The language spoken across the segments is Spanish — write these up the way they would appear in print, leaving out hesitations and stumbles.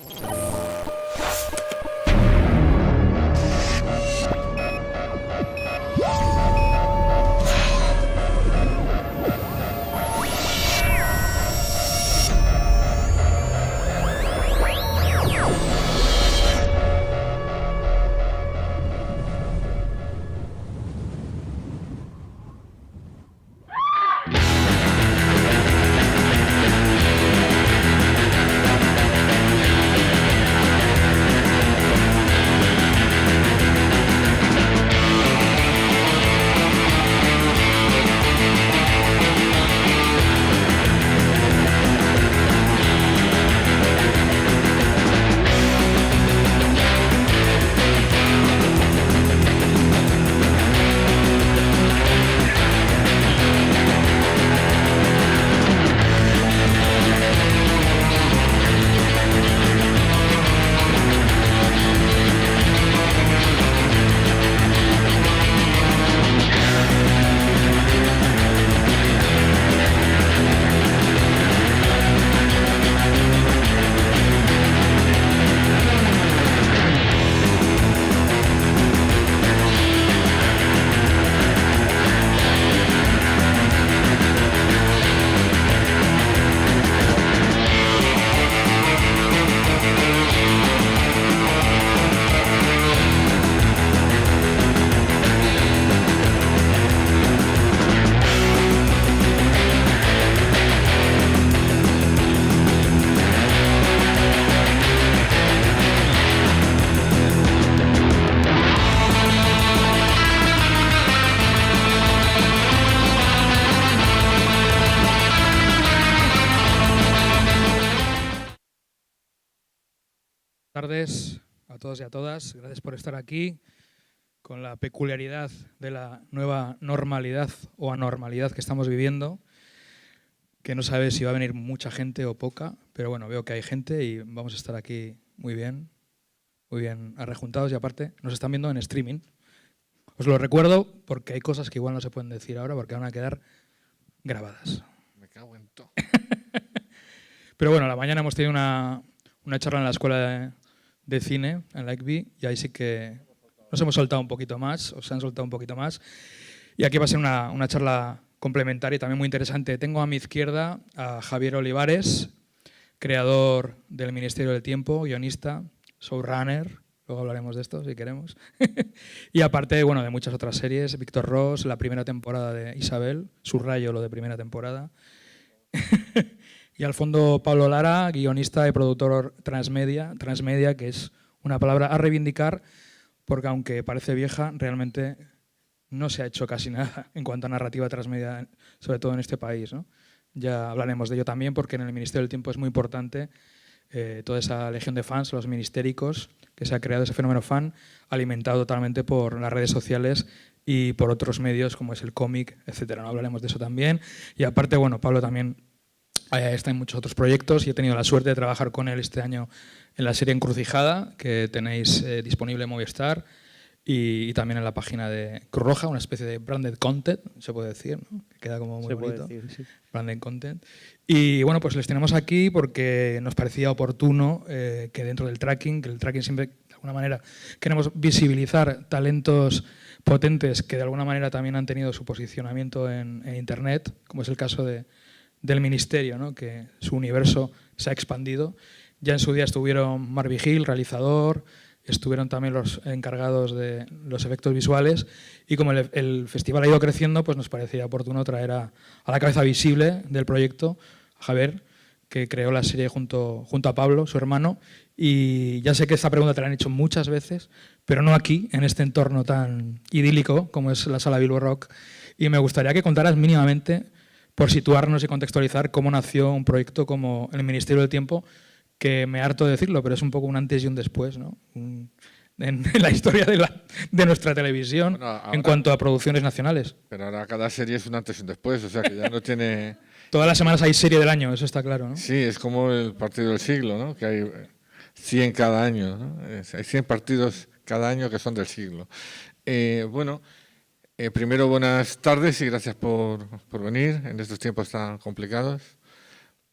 Buenas tardes a todos y a todas. Gracias por estar aquí con la peculiaridad de la nueva normalidad o anormalidad que estamos viviendo, que no sabe si va a venir mucha gente o poca, pero bueno, veo que hay gente y vamos a estar aquí muy bien arrejuntados y aparte nos están viendo en streaming. Os lo recuerdo porque hay cosas que igual no se pueden decir ahora porque van a quedar grabadas. Me cago en todo. Pero bueno, a la mañana hemos tenido una charla en la escuela de cine, en la ICB, y ahí sí que nos hemos soltado un poquito más, o se han soltado un poquito más. Y aquí va a ser una charla complementaria y también muy interesante. Tengo a mi izquierda a Javier Olivares, creador del Ministerio del Tiempo, guionista, showrunner, luego hablaremos de esto si queremos. Y aparte, bueno, de muchas otras series, Víctor Ros, la primera temporada de Isabel, subrayo lo de primera temporada. Y al fondo Pablo Lara, guionista y productor transmedia, que es una palabra a reivindicar porque aunque parece vieja, realmente no se ha hecho casi nada en cuanto a narrativa transmedia, sobre todo en este país, ¿no? Ya hablaremos de ello también porque en el Ministerio del Tiempo es muy importante toda esa legión de fans, los ministéricos, que se ha creado ese fenómeno fan, alimentado totalmente por las redes sociales y por otros medios como es el cómic, etcétera. ¿No? Hablaremos de eso también. Y aparte, bueno, Pablo también está en muchos otros proyectos y he tenido la suerte de trabajar con él este año en la serie Encrucijada, que tenéis disponible en Movistar, y también en la página de Cruz Roja, una especie de branded content, se puede decir, ¿no? Que queda como muy bonito. Puede decir, sí. Branded content. Y bueno, pues les tenemos aquí porque nos parecía oportuno que dentro del tracking, que el tracking siempre, de alguna manera, queremos visibilizar talentos potentes que de alguna manera también han tenido su posicionamiento en Internet, como es el caso del Ministerio, ¿no? Que su universo se ha expandido. Ya en su día estuvieron Marc Vigil, realizador, estuvieron también los encargados de los efectos visuales y como el festival ha ido creciendo, pues nos parecía oportuno traer a la cabeza visible del proyecto a Javier, que creó la serie junto a Pablo, su hermano, y ya sé que esta pregunta te la han hecho muchas veces, pero no aquí, en este entorno tan idílico como es la Sala Bilbo Rock, y me gustaría que contaras mínimamente, por situarnos y contextualizar, cómo nació un proyecto como el Ministerio del Tiempo, que me harto de decirlo, pero es un poco un antes y un después, ¿no? En la historia de nuestra televisión, bueno, ahora, en cuanto a producciones nacionales. Pero ahora cada serie es un antes y un después, o sea que ya no tiene... Todas las semanas hay serie del año, eso está claro, ¿no? Sí, es como el partido del siglo, ¿no? Que hay 100 cada año, ¿no? Hay 100 partidos cada año que son del siglo. Primero, buenas tardes y gracias por venir en estos tiempos tan complicados.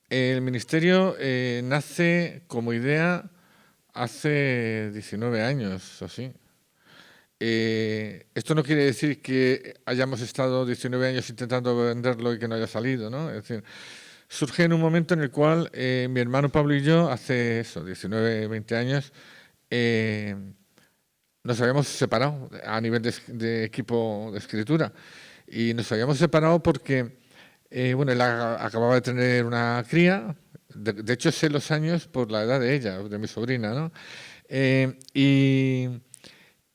El Ministerio nace como idea hace 19 años o así. Esto no quiere decir que hayamos estado 19 años intentando venderlo y que no haya salido, ¿no? Es decir, surge en un momento en el cual mi hermano Pablo y yo, hace eso, 19, 20 años, nos habíamos separado a nivel de equipo de escritura. Y nos habíamos separado porque, bueno, él acababa de tener una cría. De hecho, sé los años por la edad de ella, de mi sobrina, ¿no?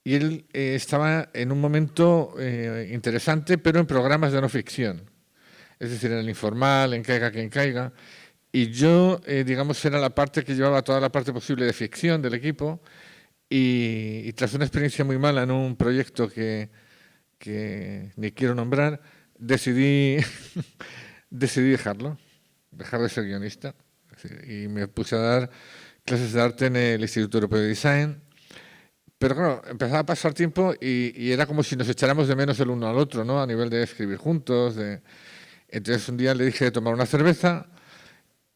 Y él estaba en un momento interesante, pero en programas de no ficción. Es decir, en el informal, en Caiga quien caiga. Y yo, digamos, era la parte que llevaba toda la parte posible de ficción del equipo. Y tras una experiencia muy mala en un proyecto que ni quiero nombrar, decidí dejar de ser guionista. Y me puse a dar clases de arte en el Instituto Europeo de Design. Pero claro, empezaba a pasar tiempo y era como si nos echáramos de menos el uno al otro, ¿no? A nivel de escribir juntos. Entonces un día le dije de tomar una cerveza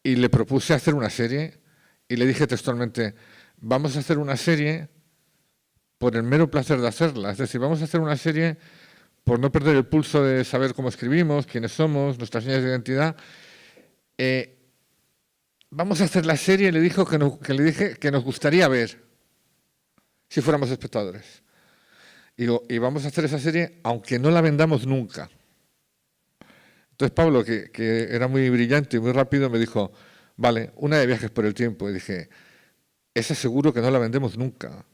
y le propuse hacer una serie. Y le dije textualmente, vamos a hacer una serie por el mero placer de hacerla. Es decir, vamos a hacer una serie por no perder el pulso de saber cómo escribimos, quiénes somos, nuestras señas de identidad. Vamos a hacer la serie, le dije que nos gustaría ver si fuéramos espectadores. Y vamos a hacer esa serie aunque no la vendamos nunca. Entonces Pablo, que era muy brillante y muy rápido, me dijo, vale, una de Viajes por el Tiempo. Y dije, esa seguro que no la vendemos nunca.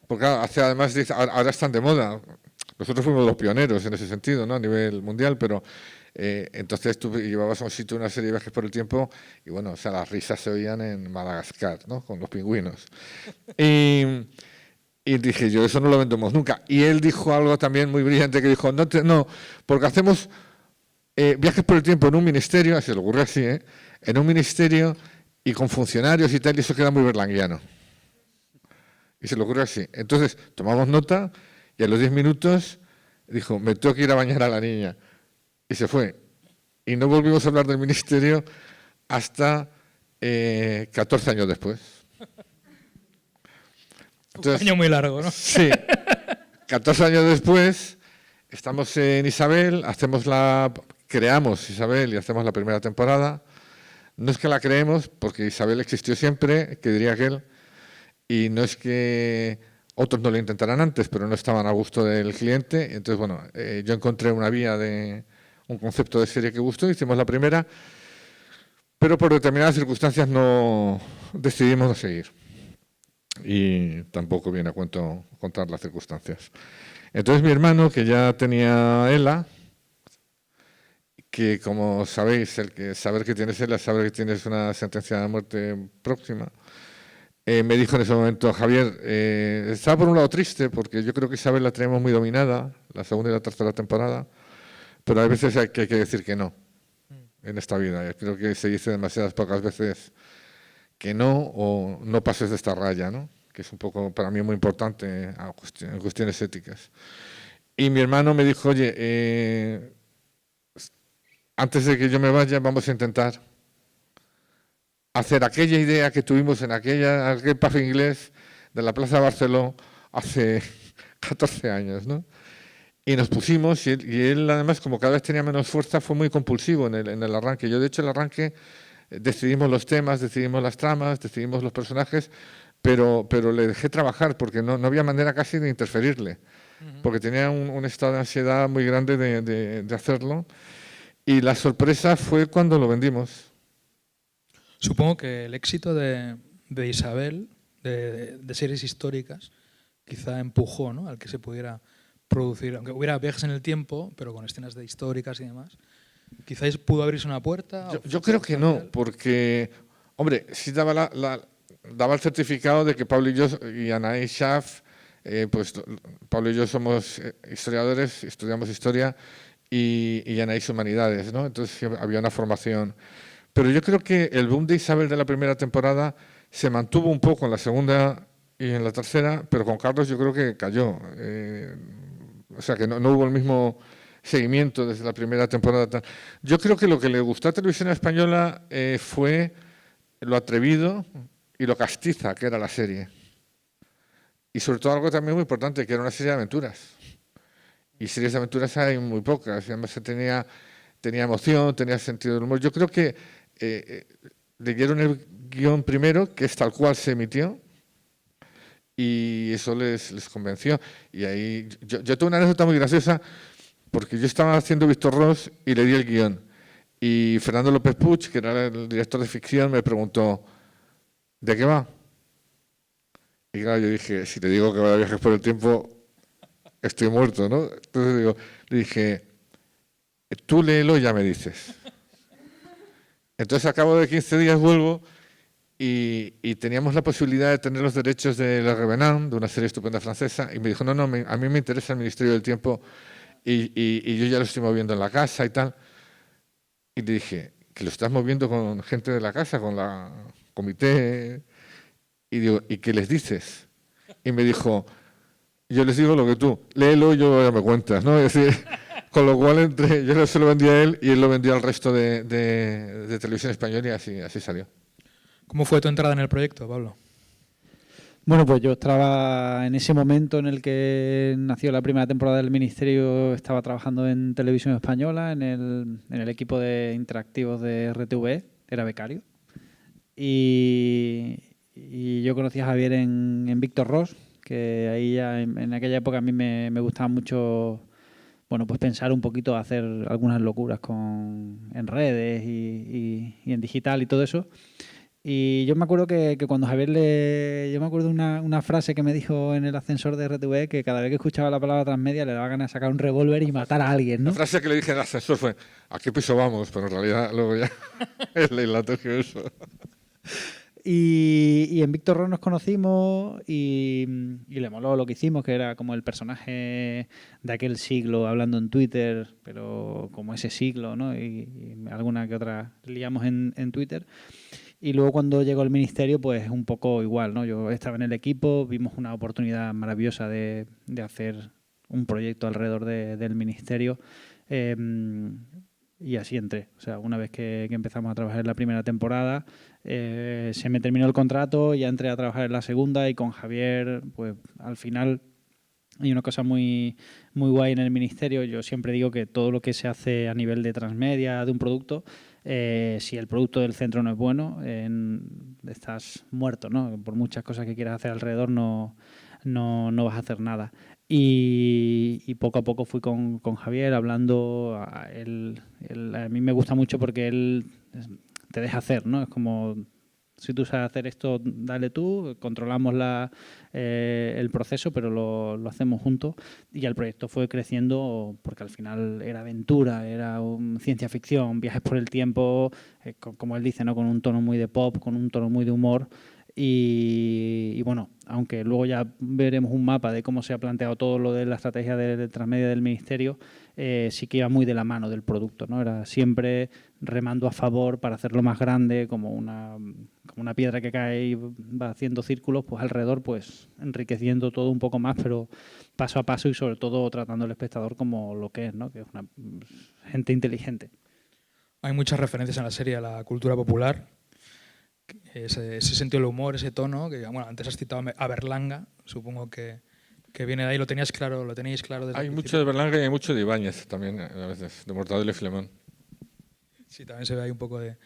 Porque además ahora están de moda. Nosotros fuimos los pioneros en ese sentido, ¿no? A nivel mundial, pero entonces tú llevabas a un sitio una serie de Viajes por el Tiempo y bueno, o sea, las risas se oían en Madagascar, ¿no? Con los pingüinos. Y dije yo, eso no lo vendemos nunca. Y él dijo algo también muy brillante que dijo, no, porque hacemos Viajes por el Tiempo en un ministerio, así lo ocurre así, en un ministerio y con funcionarios y tal, y eso queda muy berlanguiano. Y se le ocurre así. Entonces tomamos nota y a los 10 minutos dijo, me tengo que ir a bañar a la niña. Y se fue. Y no volvimos a hablar del ministerio hasta 14 años después. Entonces, un año muy largo, ¿no? Sí. 14 años después, estamos en Isabel, creamos Isabel y hacemos la primera temporada. No es que la creemos, porque Isabel existió siempre, que diría aquel, y no es que otros no lo intentaran antes, pero no estaban a gusto del cliente. Entonces, bueno, yo encontré una vía de un concepto de serie que gustó, hicimos la primera, pero por determinadas circunstancias decidimos no seguir. Y tampoco viene a cuento contar las circunstancias. Entonces mi hermano, que ya tenía ELA, que como sabéis, saber que tienes ELA es saber que tienes una sentencia de muerte próxima, me dijo en ese momento, Javier, estaba por un lado triste, porque yo creo que Isabel la tenemos muy dominada, la segunda y la tercera temporada, pero hay veces que hay que decir que no en esta vida. Creo que se dice demasiadas pocas veces que no, o no pases de esta raya, ¿no? Que es un poco, para mí, muy importante en cuestiones éticas. Y mi hermano me dijo, oye, antes de que yo me vaya, vamos a intentar hacer aquella idea que tuvimos en aquel pub inglés de la Plaza de Barceló hace 14 años, ¿no? Y nos pusimos, y él además, como cada vez tenía menos fuerza, fue muy compulsivo en el arranque. Yo, de hecho, el arranque decidimos los temas, decidimos las tramas, decidimos los personajes, pero le dejé trabajar porque no había manera casi de interferirle, porque tenía un estado de ansiedad muy grande de hacerlo. Y la sorpresa fue cuando lo vendimos. Supongo que el éxito de Isabel, de series históricas, quizá empujó, ¿no?, al que se pudiera producir, aunque hubiera viajes en el tiempo, pero con escenas históricas y demás. Quizás pudo abrirse una puerta. Yo creo que no, porque, hombre, sí daba el certificado de que Pablo y yo y Anaí Schaff, pues Pablo y yo somos historiadores, estudiamos historia, y Anaí humanidades, ¿no? Entonces había una formación. Pero yo creo que el boom de Isabel de la primera temporada se mantuvo un poco en la segunda y en la tercera, pero con Carlos yo creo que cayó. O sea, que no hubo el mismo seguimiento desde la primera temporada. Yo creo que lo que le gustó a Televisión Española fue lo atrevido y lo castiza que era la serie. Y sobre todo algo también muy importante, que era una serie de aventuras. Y series de aventuras hay muy pocas. Y además tenía emoción, tenía sentido del humor. Yo creo que leyeron el guión primero, que es tal cual se emitió, y eso les convenció. Y ahí yo tuve una anécdota muy graciosa, porque yo estaba haciendo Víctor Ros y le di el guión. Y Fernando López Puig, que era el director de ficción, me preguntó, ¿de qué va? Y claro, yo dije, si te digo que va de viajes por el tiempo, estoy muerto, ¿no? Entonces le dije, tú léelo y ya me dices. Entonces, a cabo de 15 días vuelvo y teníamos la posibilidad de tener los derechos de Le Revenant, de una serie estupenda francesa, y me dijo, no, a mí me interesa el Ministerio del Tiempo y yo ya lo estoy moviendo en la casa y tal. Y le dije, que lo estás moviendo con gente de la casa, con la comité. Y digo, ¿y qué les dices? Y me dijo, yo les digo lo que tú, léelo y yo ya me cuentas, ¿no? Es decir, con lo cual yo se lo vendí a él y él lo vendió al resto de Televisión Española y así salió. ¿Cómo fue tu entrada en el proyecto, Pablo? Bueno, pues yo estaba en ese momento en el que nació la primera temporada del Ministerio, estaba trabajando en Televisión Española, en el equipo de interactivos de RTV, era becario. Y yo conocí a Javier en Víctor Ros, que ahí ya en aquella época a mí me gustaba mucho, bueno, pues pensar un poquito, hacer algunas locuras en redes y en digital y todo eso. Y yo me acuerdo que cuando Javier yo me acuerdo una frase que me dijo en el ascensor de RTV, que cada vez que escuchaba la palabra transmedia le daba ganas de sacar un revólver y matar a alguien, ¿no? La frase que le dije en el ascensor fue, ¿a qué piso vamos? Pero en realidad luego ya es leilatorio eso. Y en Víctor Ros nos conocimos y le moló lo que hicimos, que era como el personaje de aquel siglo hablando en Twitter, pero como ese siglo, ¿no? Y alguna que otra liamos en Twitter. Y luego cuando llegó el Ministerio, pues un poco igual, ¿no? Yo estaba en el equipo, vimos una oportunidad maravillosa de hacer un proyecto alrededor del Ministerio y así entré. O sea, una vez que empezamos a trabajar en la primera temporada, se me terminó el contrato, ya entré a trabajar en la segunda y con Javier, pues al final hay una cosa muy, muy guay en el Ministerio. Yo siempre digo que todo lo que se hace a nivel de transmedia de un producto, si el producto del centro no es bueno, estás muerto, ¿no? Por muchas cosas que quieras hacer alrededor no vas a hacer nada. Y poco a poco fui con Javier hablando. A mí me gusta mucho porque él te deja hacer, ¿no? Es como, si tú sabes hacer esto, dale tú, controlamos el proceso, pero lo hacemos juntos. Y el proyecto fue creciendo porque al final era aventura, era ciencia ficción, viajes por el tiempo, como él dice, ¿no? Con un tono muy de pop, con un tono muy de humor. Y bueno, aunque luego ya veremos un mapa de cómo se ha planteado todo lo de la estrategia de transmedia del Ministerio, sí que iba muy de la mano del producto, ¿no? Era siempre remando a favor para hacerlo más grande, como una piedra que cae y va haciendo círculos, pues alrededor, pues enriqueciendo todo un poco más, pero paso a paso y sobre todo tratando al espectador como lo que es, ¿no? Que es una gente inteligente. Hay muchas referencias en la serie a la cultura popular. Ese sentido del humor, ese tono, que bueno, antes has citado a Berlanga, supongo que viene de ahí, lo teníais claro desde Hay el mucho de Berlanga y hay mucho de Ibáñez también, a veces, de Mortadelo y Filemón. Sí, también se ve ahí un poco de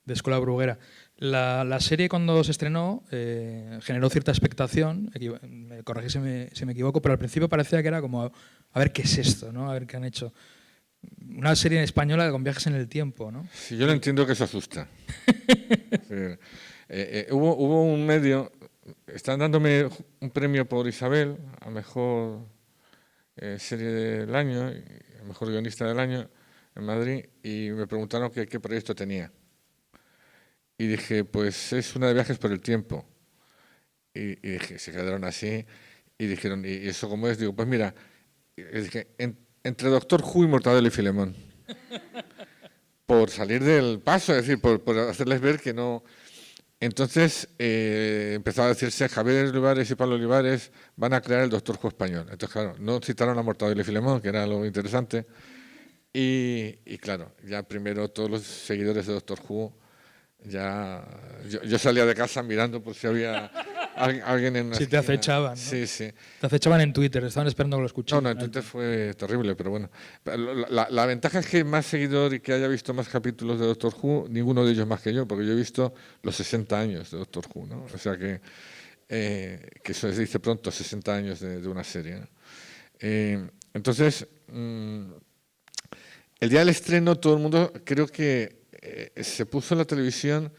escuela bruguera. La serie cuando se estrenó generó cierta expectación, me corregí si me equivoco, pero al principio parecía que era como, a ver qué es esto, ¿no? A ver qué han hecho. Una serie española con viajes en el tiempo, ¿no? Sí, yo lo entiendo que se asusta. Sí. Hubo un medio, están dándome un premio por Isabel, a mejor serie del año, a mejor guionista del año en Madrid, y me preguntaron qué proyecto tenía. Y dije, pues es una de viajes por el tiempo. Y dije, se quedaron así, y dijeron, ¿y eso cómo es? Digo, pues mira, dije, entre Doctor Who y Mortadelo y Filemón. Por salir del paso, es decir, por hacerles ver que no. Entonces empezaba a decirse Javier Olivares y Pablo Olivares van a crear el Doctor Who español. Entonces, claro, no citaron a Mortadelo y Filemón, que era lo interesante. Y claro, ya primero todos los seguidores de Doctor Who Ya, yo salía de casa mirando por si había alguien en una Si te esquina. acechaban, ¿no? Sí, sí. Te acechaban en Twitter, estaban esperando que lo escucharas. No, en Twitter fue terrible, pero bueno. La ventaja es que más seguidor y que haya visto más capítulos de Doctor Who, ninguno de ellos más que yo, porque yo he visto los 60 años de Doctor Who, ¿no? O sea que eso se dice pronto, 60 años de una serie, ¿no? Entonces, el día del estreno todo el mundo creo que se puso en la televisión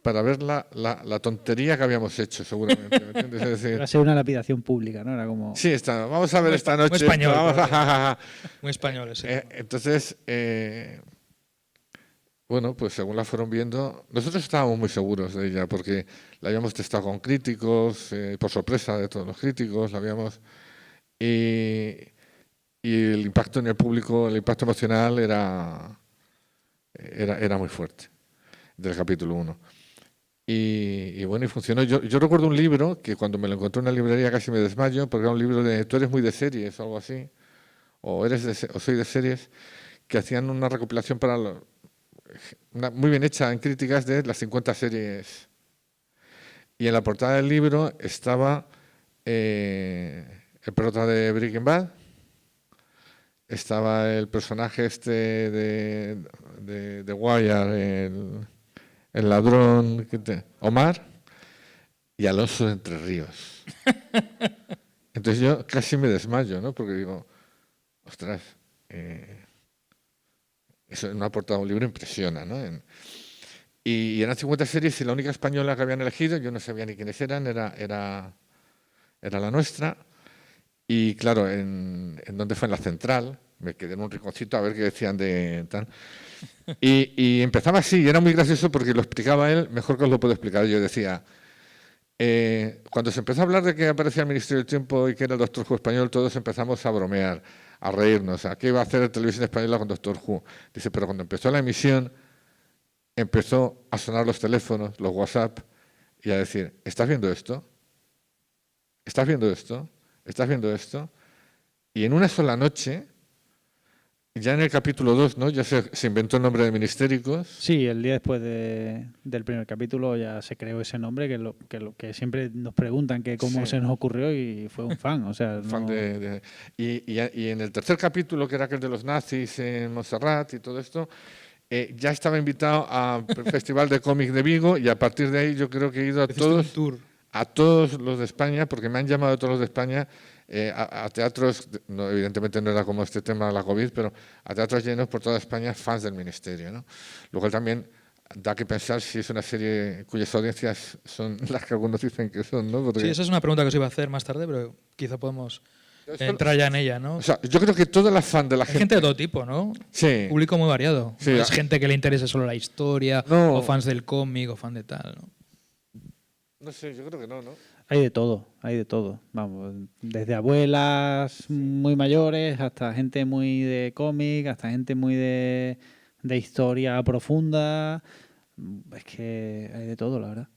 para ver la tontería que habíamos hecho, seguramente. ¿Me entiendes? Es decir, Iba a ser una lapidación pública, ¿no? Era como... sí, vamos a ver esta noche. Muy español. Vamos a, Muy español, sí. entonces, bueno, pues según la fueron viendo, nosotros estábamos muy seguros de ella, porque la habíamos testado con críticos, por sorpresa de todos los críticos, la habíamos... Y el impacto en el público, el impacto emocional era muy fuerte, del capítulo 1. Y bueno, y funcionó. Yo recuerdo un libro que cuando me lo encontré en una librería casi me desmayo, porque era un libro de tú eres muy de series o algo así, o soy de series, que hacían una recopilación muy bien hecha en críticas de las 50 series. Y en la portada del libro estaba el prota de Breaking Bad, estaba el personaje de Wire, el ladrón Omar, y Alonso de Entre Ríos. Entonces yo casi me desmayo, ¿no? Porque digo, ostras, eso en una portada de un libro impresiona, ¿no? Y eran 50 series y la única española que habían elegido, yo no sabía ni quiénes eran, era la nuestra. Y claro, en donde fue en la central, me quedé en un rinconcito a ver qué decían de tal. Y empezaba así, y era muy gracioso porque lo explicaba él mejor que os lo puedo explicar. Yo decía, cuando se empezó a hablar de que aparecía el Ministerio del Tiempo y que era el Doctor Who español, todos empezamos a bromear, a reírnos, a qué iba a hacer la televisión española con Doctor Who. Dice, pero cuando empezó la emisión, empezó a sonar los teléfonos, los WhatsApp, y a decir, ¿estás viendo esto? ¿Estás viendo esto? ¿Estás viendo esto? Y en una sola noche, ya en el capítulo 2, ¿no? Ya se inventó el nombre de Ministéricos. Sí, el día después del primer capítulo ya se creó ese nombre que siempre nos preguntan que cómo se nos ocurrió y fue un fan. O sea, Fan y en el tercer capítulo, que era aquel de los nazis en Montserrat y todo esto, ya estaba invitado al Festival de Cómic de Vigo y a partir de ahí yo creo que he ido a todos los de España, porque me han llamado a todos los de España, a teatros, no, evidentemente no era como este tema de la COVID, pero a teatros llenos por toda España, fans del Ministerio, ¿no? Lo cual también da que pensar si es una serie cuyas audiencias son las que algunos dicen que son, ¿no? Porque sí, esa es una pregunta que os iba a hacer más tarde, pero quizá podemos entrar ya en ella, ¿no? O sea, yo creo que toda la fan de la Hay gente de todo tipo, ¿no? Sí. Público muy variado. Sí, No es gente que le interese solo la historia, no. o fans del cómic, o fan de tal, ¿no? No sé, yo creo que no, ¿no? Hay de todo. Vamos, desde abuelas muy mayores hasta gente muy de cómic, hasta gente muy de historia profunda. Es que hay de todo, la verdad.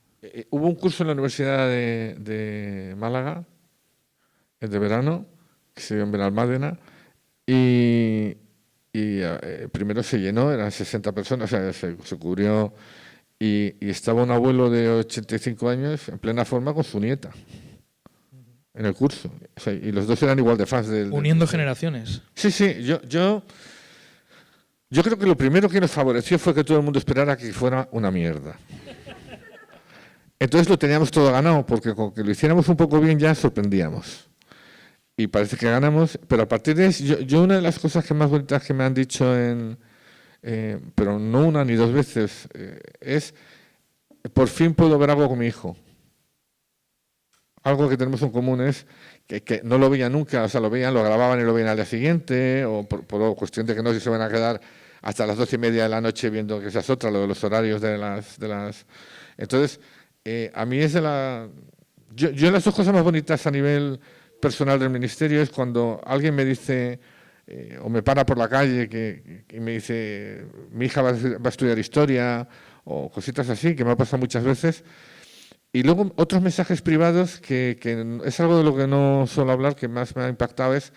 Hubo un curso en la Universidad de Málaga, el de verano, que se dio en Benalmádena, y primero se llenó, eran 60 personas, o sea, se cubrió, y estaba un abuelo de 85 años en plena forma con su nieta en el curso. O sea, y los dos eran igual de fans del... Uniendo generaciones. Sí, sí, yo creo que lo primero que nos favoreció fue que todo el mundo esperara que fuera una mierda. Entonces lo teníamos todo ganado, porque con que lo hiciéramos un poco bien ya sorprendíamos. Y parece que ganamos, pero a partir de eso, yo una de las cosas que más bonitas que me han dicho, pero no una ni dos veces, es, por fin puedo ver algo con mi hijo. Algo que tenemos en común es que no lo veían nunca, o sea, lo grababan y lo veían al día siguiente, o por cuestión de que no se van a quedar hasta las 12:30 de la noche viendo que esa es otra, lo de los horarios de las... Entonces, a mí es yo las dos cosas más bonitas a nivel personal del Ministerio es cuando alguien me dice, o me para por la calle y me dice, mi hija va a estudiar historia, o cositas así, que me ha pasado muchas veces. Y luego otros mensajes privados, que es algo de lo que no suelo hablar, que más me ha impactado, es,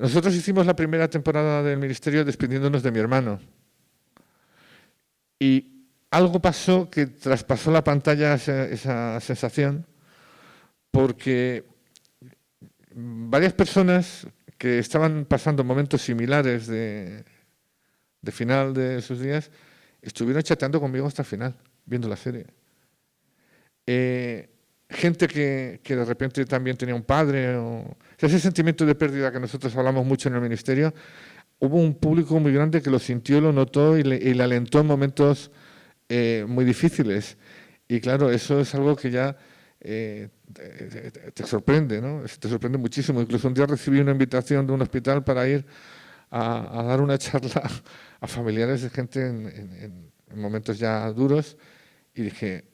nosotros hicimos la primera temporada del Ministerio despidiéndonos de mi hermano. Y algo pasó que traspasó la pantalla esa sensación, porque varias personas que estaban pasando momentos similares de final de sus días estuvieron chateando conmigo hasta el final, viendo la serie. Gente que de repente también tenía un padre, o sea, ese sentimiento de pérdida que nosotros hablamos mucho en el ministerio, hubo un público muy grande que lo sintió, lo notó y le alentó en momentos muy difíciles. Y claro, eso es algo que ya te sorprende, ¿no? Te sorprende muchísimo. Incluso un día recibí una invitación de un hospital para ir a dar una charla a familiares de gente en momentos ya duros, y dije,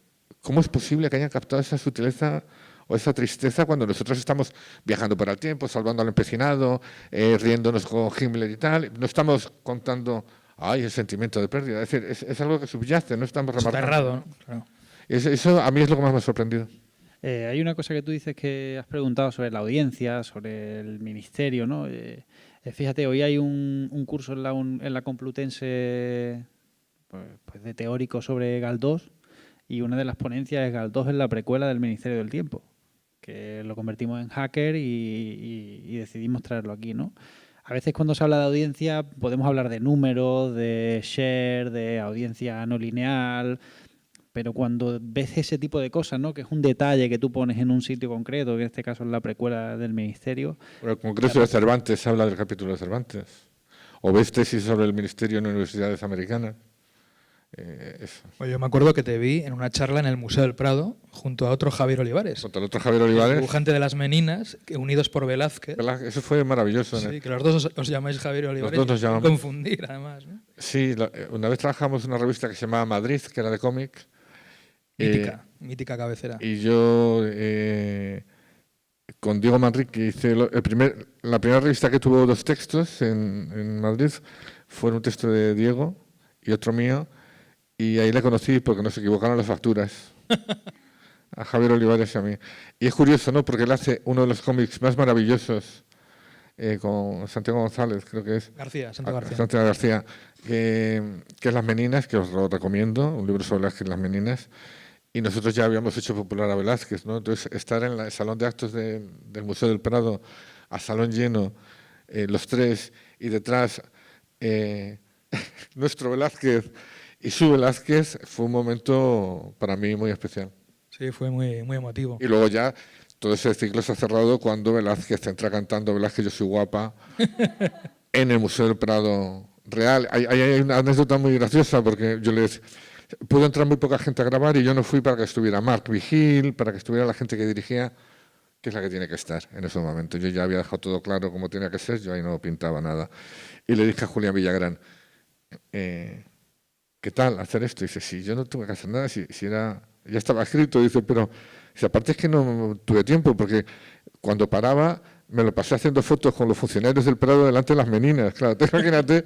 ¿cómo es posible que hayan captado esa sutileza o esa tristeza cuando nosotros estamos viajando por el tiempo, salvando al empecinado, riéndonos con Himmler y tal? No estamos contando, ay, el sentimiento de pérdida. Es decir, es algo que subyace, no estamos remarcando. Cerrado, ¿no? Claro. Eso a mí es lo que más me ha sorprendido. Hay una cosa que tú dices que has preguntado sobre la audiencia, sobre el ministerio, ¿no? Fíjate, hoy hay un curso en la Complutense pues de teórico sobre Galdós, y una de las ponencias es Galdós en la precuela del Ministerio del Tiempo, que lo convertimos en hacker y decidimos traerlo aquí, ¿no? A veces cuando se habla de audiencia podemos hablar de números, de share, de audiencia no lineal, pero cuando ves ese tipo de cosas, ¿no? Que es un detalle que tú pones en un sitio concreto, que en este caso es la precuela del Ministerio. Bueno, el Congreso de Cervantes habla del capítulo de Cervantes. O ves tesis sobre el Ministerio en universidades americanas. Oye, yo me acuerdo que te vi en una charla en el Museo del Prado junto a otro Javier Olivares. Contra el otro Javier Olivares. El dibujante de Las Meninas, unidos por Velázquez. Eso fue maravilloso. Sí, que los dos os llamáis Javier Olivares. Los dos nos llamamos. Confundir, además, ¿no? Sí, una vez trabajamos en una revista que se llamaba Madrid, que era de cómic. Mítica cabecera. Y yo, con Diego Manrique, hice la primera revista que tuvo 2 textos en Madrid. Fue un texto de Diego y otro mío. Y ahí le conocí porque nos equivocaron las facturas. A Javier Olivares y a mí. Y es curioso, ¿no? Porque él hace uno de los cómics más maravillosos con Santiago González, creo que es. Santiago García. Que es Las Meninas, que os lo recomiendo, un libro sobre Las Meninas. Y nosotros ya habíamos hecho popular a Velázquez, ¿no? Entonces, estar en el salón de actos del Museo del Prado, a salón lleno, los 3, y detrás nuestro Velázquez y su Velázquez, fue un momento para mí muy especial. Sí, fue muy, muy emotivo. Y luego ya todo ese ciclo se ha cerrado cuando Velázquez entra cantando Velázquez, yo soy guapa, en el Museo del Prado Real. Hay una anécdota muy graciosa, porque yo les pudo entrar muy poca gente a grabar y yo no fui para que estuviera Marc Vigil, para que estuviera la gente que dirigía, que es la que tiene que estar en ese momento. Yo ya había dejado todo claro cómo tenía que ser, yo ahí no pintaba nada. Y le dije a Julián Villagrán, ¿qué tal hacer esto? Y dice, sí, yo no tuve que hacer nada, si era, ya estaba escrito. Dice, pero si aparte es que no tuve tiempo, porque cuando paraba me lo pasé haciendo fotos con los funcionarios del Prado delante de Las Meninas. Claro, te imagínate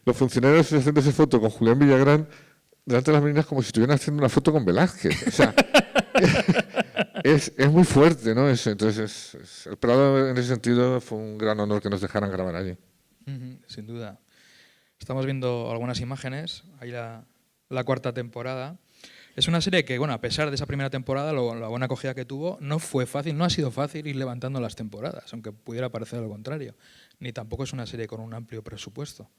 los funcionarios haciendo esa foto con Julián Villagrán delante de Las Meninas, como si estuvieran haciendo una foto con Velázquez. O sea, es muy fuerte, ¿no? Entonces, el Prado en ese sentido fue un gran honor que nos dejaran grabar allí. Sin duda. Estamos viendo algunas imágenes, ahí la 4ª temporada. Es una serie que, bueno, a pesar de esa primera temporada, la buena acogida que tuvo, no fue fácil, no ha sido fácil ir levantando las temporadas, aunque pudiera parecer lo contrario. Ni tampoco es una serie con un amplio presupuesto.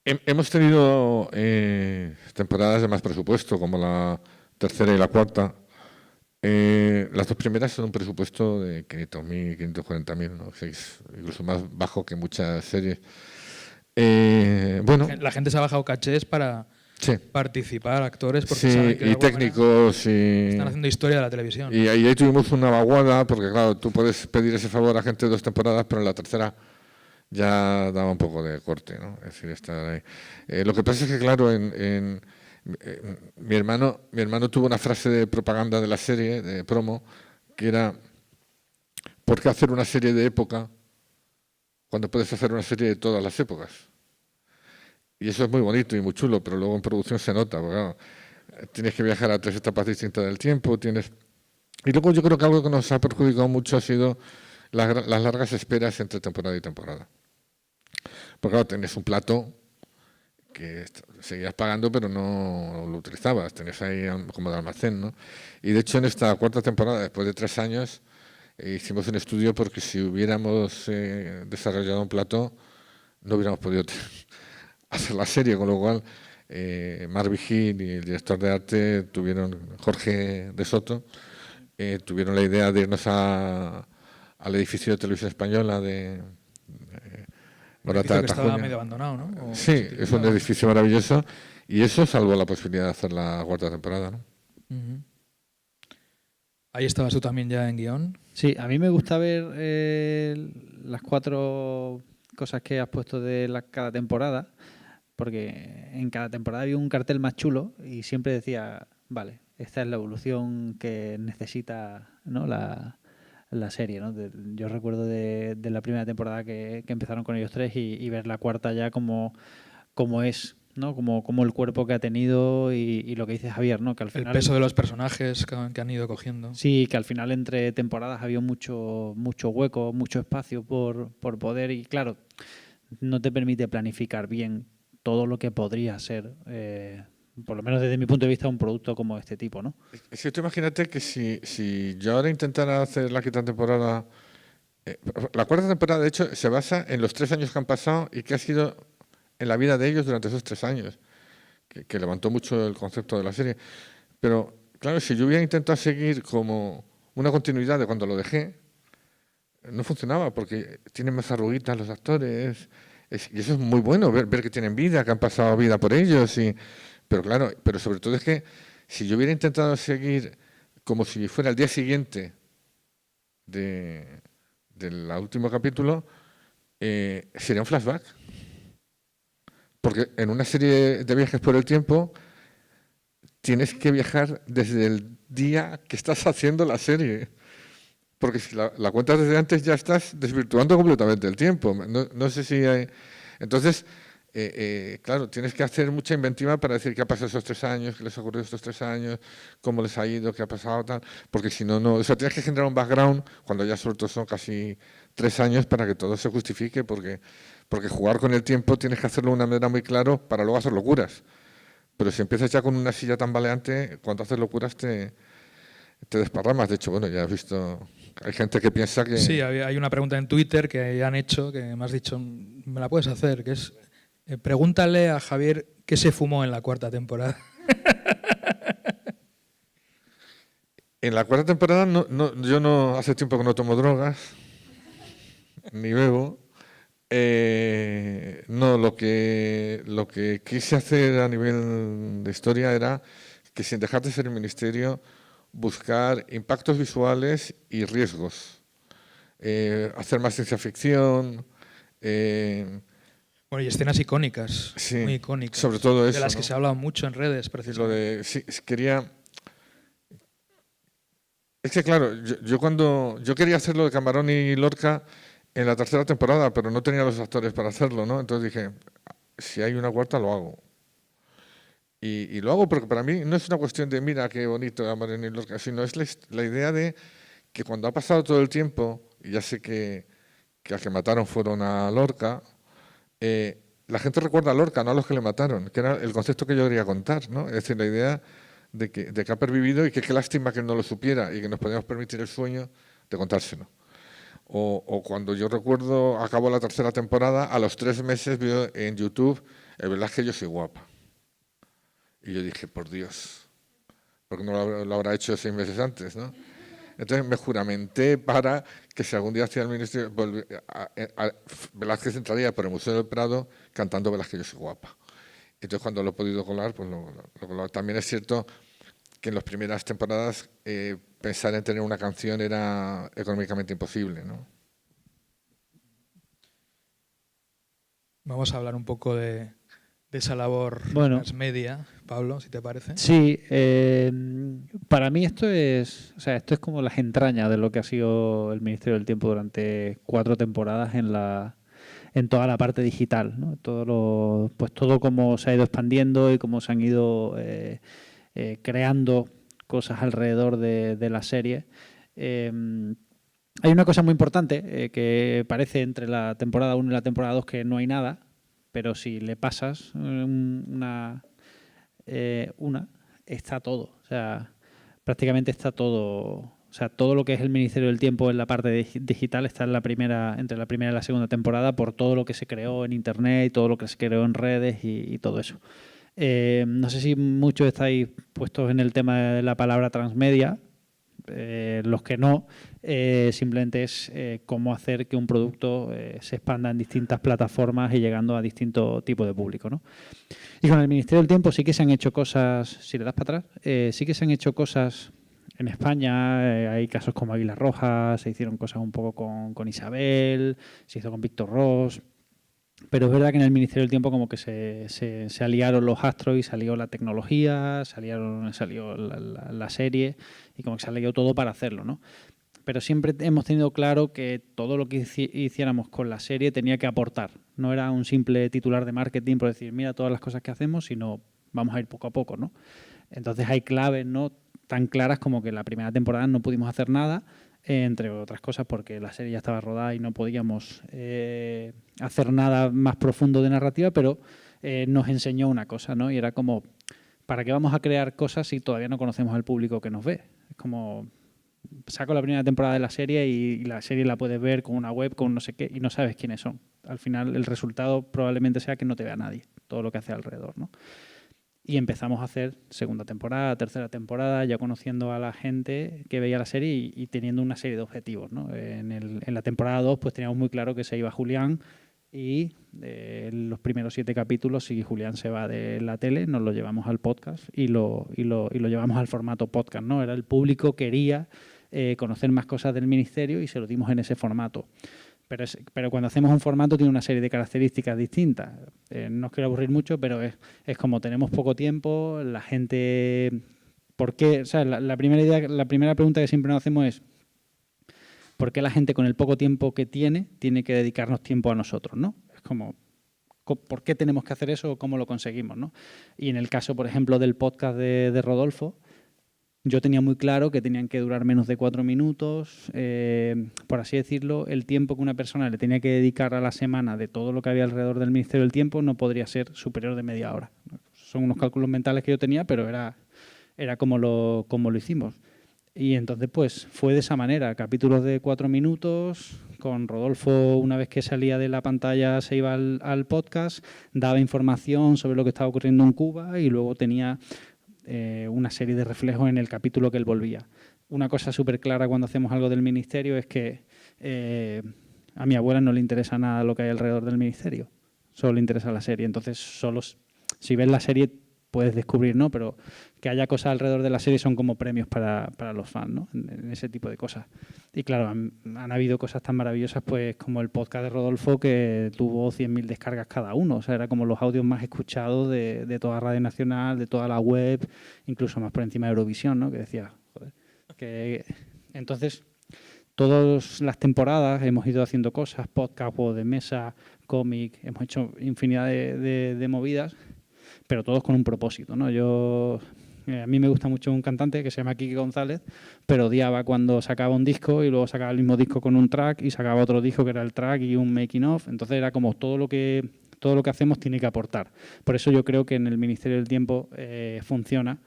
Hemos tenido temporadas de más presupuesto, como la 3ª y la 4ª. Las 2 primeras son un presupuesto de 500.000, 540.000, ¿no? Incluso más bajo que muchas series. Bueno, la gente se ha bajado cachés para participar, actores, porque saben que y técnicos. Están haciendo historia de la televisión. Y ahí tuvimos una vaguada, porque claro, tú puedes pedir ese favor a gente de 2 temporadas, pero en la 3ª ya daba un poco de corte, ¿no? Es decir, estar ahí. Lo que pasa es que, claro, mi hermano tuvo una frase de propaganda de la serie, de promo, que era, ¿por qué hacer una serie de época cuando puedes hacer una serie de todas las épocas? Y eso es muy bonito y muy chulo, pero luego en producción se nota, porque claro, tienes que viajar a 3 etapas distintas del tiempo, y luego yo creo que algo que nos ha perjudicado mucho ha sido las largas esperas entre temporada y temporada. Porque claro, tienes un plato seguías pagando pero no lo utilizabas, tenías ahí como de almacén, ¿no? Y de hecho en esta cuarta temporada, después de 3 años, hicimos un estudio porque si hubiéramos desarrollado un plató no hubiéramos podido hacer la serie, con lo cual Marc Vigil y el director de arte Jorge de Soto, tuvieron la idea de irnos al edificio de Televisión Española de edificio que estaba medio abandonado, ¿no? Sí, es un edificio maravilloso y eso salvó la posibilidad de hacer la cuarta temporada, ¿no? Ahí estabas tú también ya en guión. Sí, a mí me gusta ver las 4 cosas que has puesto de cada temporada, porque en cada temporada había un cartel más chulo y siempre decía, vale, esta es la evolución que necesita, ¿no?, la serie, ¿no? Yo recuerdo de la primera temporada que empezaron con ellos 3 y ver la cuarta ya como es, ¿no? Como el cuerpo que ha tenido y lo que dice Javier, ¿no? Que al final, el peso de los personajes que han ido cogiendo. Sí, que al final entre temporadas había mucho hueco, mucho espacio por poder y claro, no te permite planificar bien todo lo que podría ser, por lo menos desde mi punto de vista, un producto como este tipo, ¿no? Es que tú imagínate que si yo ahora intentara hacer la quinta temporada, la cuarta temporada de hecho se basa en los 3 años que han pasado y que ha sido en la vida de ellos durante esos 3 años, que levantó mucho el concepto de la serie. Pero claro, si yo hubiera intentado seguir como una continuidad de cuando lo dejé, no funcionaba porque tienen más arruguitas los actores y eso es muy bueno, ver que tienen vida, que han pasado vida por ellos. Pero claro, pero sobre todo es que si yo hubiera intentado seguir como si fuera el día siguiente del último capítulo, sería un flashback. Porque en una serie de viajes por el tiempo tienes que viajar desde el día que estás haciendo la serie. Porque si la cuentas desde antes ya estás desvirtuando completamente el tiempo. No sé si hay... Entonces, claro, tienes que hacer mucha inventiva para decir qué ha pasado esos 3 años, qué les ha ocurrido estos 3 años, cómo les ha ido, qué ha pasado, tal. Porque si no, o sea, tienes que generar un background cuando ya sobre todo son casi 3 años para que todo se justifique, porque jugar con el tiempo tienes que hacerlo de una manera muy clara para luego hacer locuras. Pero si empiezas ya con una silla tan baleante, cuando haces locuras te desparramas. De hecho, bueno, ya has visto... Hay gente que piensa que... Sí, hay una pregunta en Twitter que han hecho, que me has dicho, me la puedes hacer, que es, pregúntale a Javier qué se fumó en la cuarta temporada. En la cuarta temporada yo no hace tiempo que no tomo drogas, ni bebo. No, lo que quise hacer a nivel de historia era que sin dejar de ser el ministerio, buscar impactos visuales y riesgos. Hacer más ciencia ficción. Bueno, y escenas icónicas, Sí, muy icónicas. sobre todo eso. De las que ¿no? se ha hablado mucho en redes, precisamente. Sí, quería... Es que claro, yo quería hacer lo de Camarón y Lorca en la tercera temporada, pero no tenía los actores para hacerlo, ¿no? Entonces dije, si hay una cuarta, lo hago. Y lo hago porque para mí no es una cuestión de, mira, qué bonito Camarón y Lorca, sino es la idea de que cuando ha pasado todo el tiempo, y ya sé que al que mataron fueron a Lorca, la gente recuerda a Lorca, no a los que le mataron, que era el concepto que yo quería contar, ¿no? Es decir, la idea de que ha pervivido y que qué lástima que no lo supiera y que nos podíamos permitir el sueño de contárselo. O cuando yo recuerdo, acabó la tercera temporada, a los 3 meses vio en YouTube, el verdad es que yo soy guapa. Y yo dije, por Dios, porque no lo habrá hecho 6 meses antes, ¿no? Entonces me juramenté para que si algún día hacía el ministerio, Velázquez entraría por el Museo del Prado cantando Velázquez, yo soy guapa. Entonces cuando lo he podido colar, pues también es cierto que en las primeras temporadas pensar en tener una canción era económicamente imposible, ¿no? Vamos a hablar un poco de esa labor más media, Pablo, si te parece. Sí, para mí esto es como las entrañas de lo que ha sido el Ministerio del Tiempo durante 4 temporadas en toda la parte digital, ¿no? Todo cómo se ha ido expandiendo y cómo se han ido creando cosas alrededor de la serie. Hay una cosa muy importante que parece entre la temporada 1 y la temporada 2 que no hay nada, pero si le pasas está todo. O sea, prácticamente está todo. O sea, todo lo que es el Ministerio del Tiempo en la parte digital está entre la primera y la segunda temporada por todo lo que se creó en Internet y todo lo que se creó en redes y todo eso. No sé si muchos estáis puestos en el tema de la palabra transmedia. Los que no, simplemente es cómo hacer que un producto se expanda en distintas plataformas y llegando a distintos tipos de público, ¿no? Y con el Ministerio del Tiempo sí que se han hecho cosas, si le das para atrás, sí que se han hecho cosas en España. Hay casos como Águilas Rojas, se hicieron cosas un poco con Isabel, se hizo con Víctor Ros. Pero es verdad que en el Ministerio del Tiempo como que se aliaron los astros y salió la tecnología, salió la serie y como que se alió todo para hacerlo, ¿no? Pero siempre hemos tenido claro que todo lo que hiciéramos con la serie tenía que aportar. No era un simple titular de marketing por decir, mira todas las cosas que hacemos, sino vamos a ir poco a poco, ¿no? Entonces hay claves, ¿no?, tan claras como que en la primera temporada no pudimos hacer nada, entre otras cosas porque la serie ya estaba rodada y no podíamos hacer nada más profundo de narrativa, pero nos enseñó una cosa, ¿no? Y era como, ¿para qué vamos a crear cosas si todavía no conocemos al público que nos ve? Es como, saco la primera temporada de la serie y la serie la puedes ver con una web, con no sé qué, y no sabes quiénes son. Al final el resultado probablemente sea que no te vea nadie, todo lo que hace alrededor, ¿no? Y empezamos a hacer segunda temporada, tercera temporada, ya conociendo a la gente que veía la serie y teniendo una serie de objetivos, ¿no? En la temporada 2 pues teníamos muy claro que se iba Julián y en los primeros 7 capítulos, si Julián se va de la tele, nos lo llevamos al podcast y lo llevamos al formato podcast, ¿no? Era el público quería conocer más cosas del ministerio y se lo dimos en ese formato. Pero cuando hacemos un formato tiene una serie de características distintas. No os quiero aburrir mucho, pero es como tenemos poco tiempo, la gente... ¿Por qué? O sea, la primera pregunta que siempre nos hacemos es ¿por qué la gente con el poco tiempo que tiene que dedicarnos tiempo a nosotros, ¿no? Es como, ¿por qué tenemos que hacer eso o cómo lo conseguimos, ¿no? Y en el caso, por ejemplo, del podcast de Rodolfo, yo tenía muy claro que tenían que durar menos de 4 minutos, por así decirlo. El tiempo que una persona le tenía que dedicar a la semana de todo lo que había alrededor del Ministerio del Tiempo no podría ser superior de media hora. Son unos cálculos mentales que yo tenía, pero era como lo hicimos. Y entonces pues fue de esa manera, capítulos de 4 minutos, con Rodolfo una vez que salía de la pantalla se iba al podcast, daba información sobre lo que estaba ocurriendo en Cuba y luego tenía una serie de reflejos en el capítulo que él volvía. Una cosa súper clara cuando hacemos algo del ministerio es que a mi abuela no le interesa nada lo que hay alrededor del ministerio, solo le interesa la serie. Entonces, solo si ves la serie puedes descubrir, ¿no? Pero que haya cosas alrededor de la serie son como premios para los fans, ¿no? En ese tipo de cosas. Y claro, han habido cosas tan maravillosas pues como el podcast de Rodolfo que tuvo 100.000 descargas cada uno. O sea, era como los audios más escuchados de toda Radio Nacional, de toda la web, incluso más por encima de Eurovisión, ¿no? Que decía, joder, que... Entonces, todas las temporadas hemos ido haciendo cosas, podcast, juegos de mesa, cómic, hemos hecho infinidad de movidas, pero todos con un propósito, ¿no? A mí me gusta mucho un cantante que se llama Quique González, pero odiaba cuando sacaba un disco y luego sacaba el mismo disco con un track y sacaba otro disco que era el track y un making of. Entonces era como todo lo que hacemos tiene que aportar. Por eso yo creo que en el Ministerio del Tiempo funciona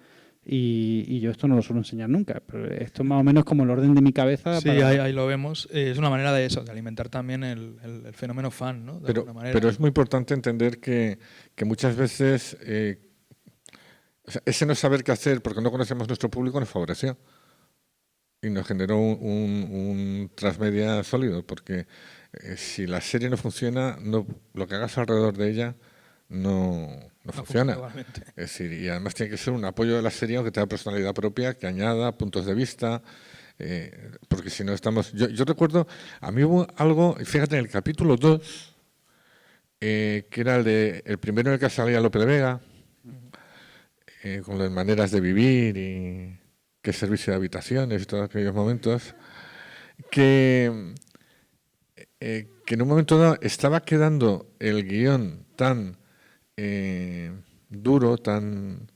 y yo esto no lo suelo enseñar nunca. Pero esto es más o menos como el orden de mi cabeza. Sí, ahí lo vemos. Es una manera de eso, de alimentar también el fenómeno fan, ¿no? Pero es muy importante entender que muchas veces o sea, ese no saber qué hacer porque no conocemos nuestro público nos favoreció y nos generó un transmedia sólido, porque si la serie no funciona, lo que hagas alrededor de ella no funciona. Es decir, y además tiene que ser un apoyo de la serie aunque tenga personalidad propia, que añada puntos de vista, porque si no estamos... Yo recuerdo, a mí hubo algo, fíjate, en el capítulo 2, que era el primero en el que salía Lope de Vega, con las maneras de vivir y qué servicio de habitaciones y todos aquellos momentos, que en un momento dado estaba quedando el guión tan duro, tan...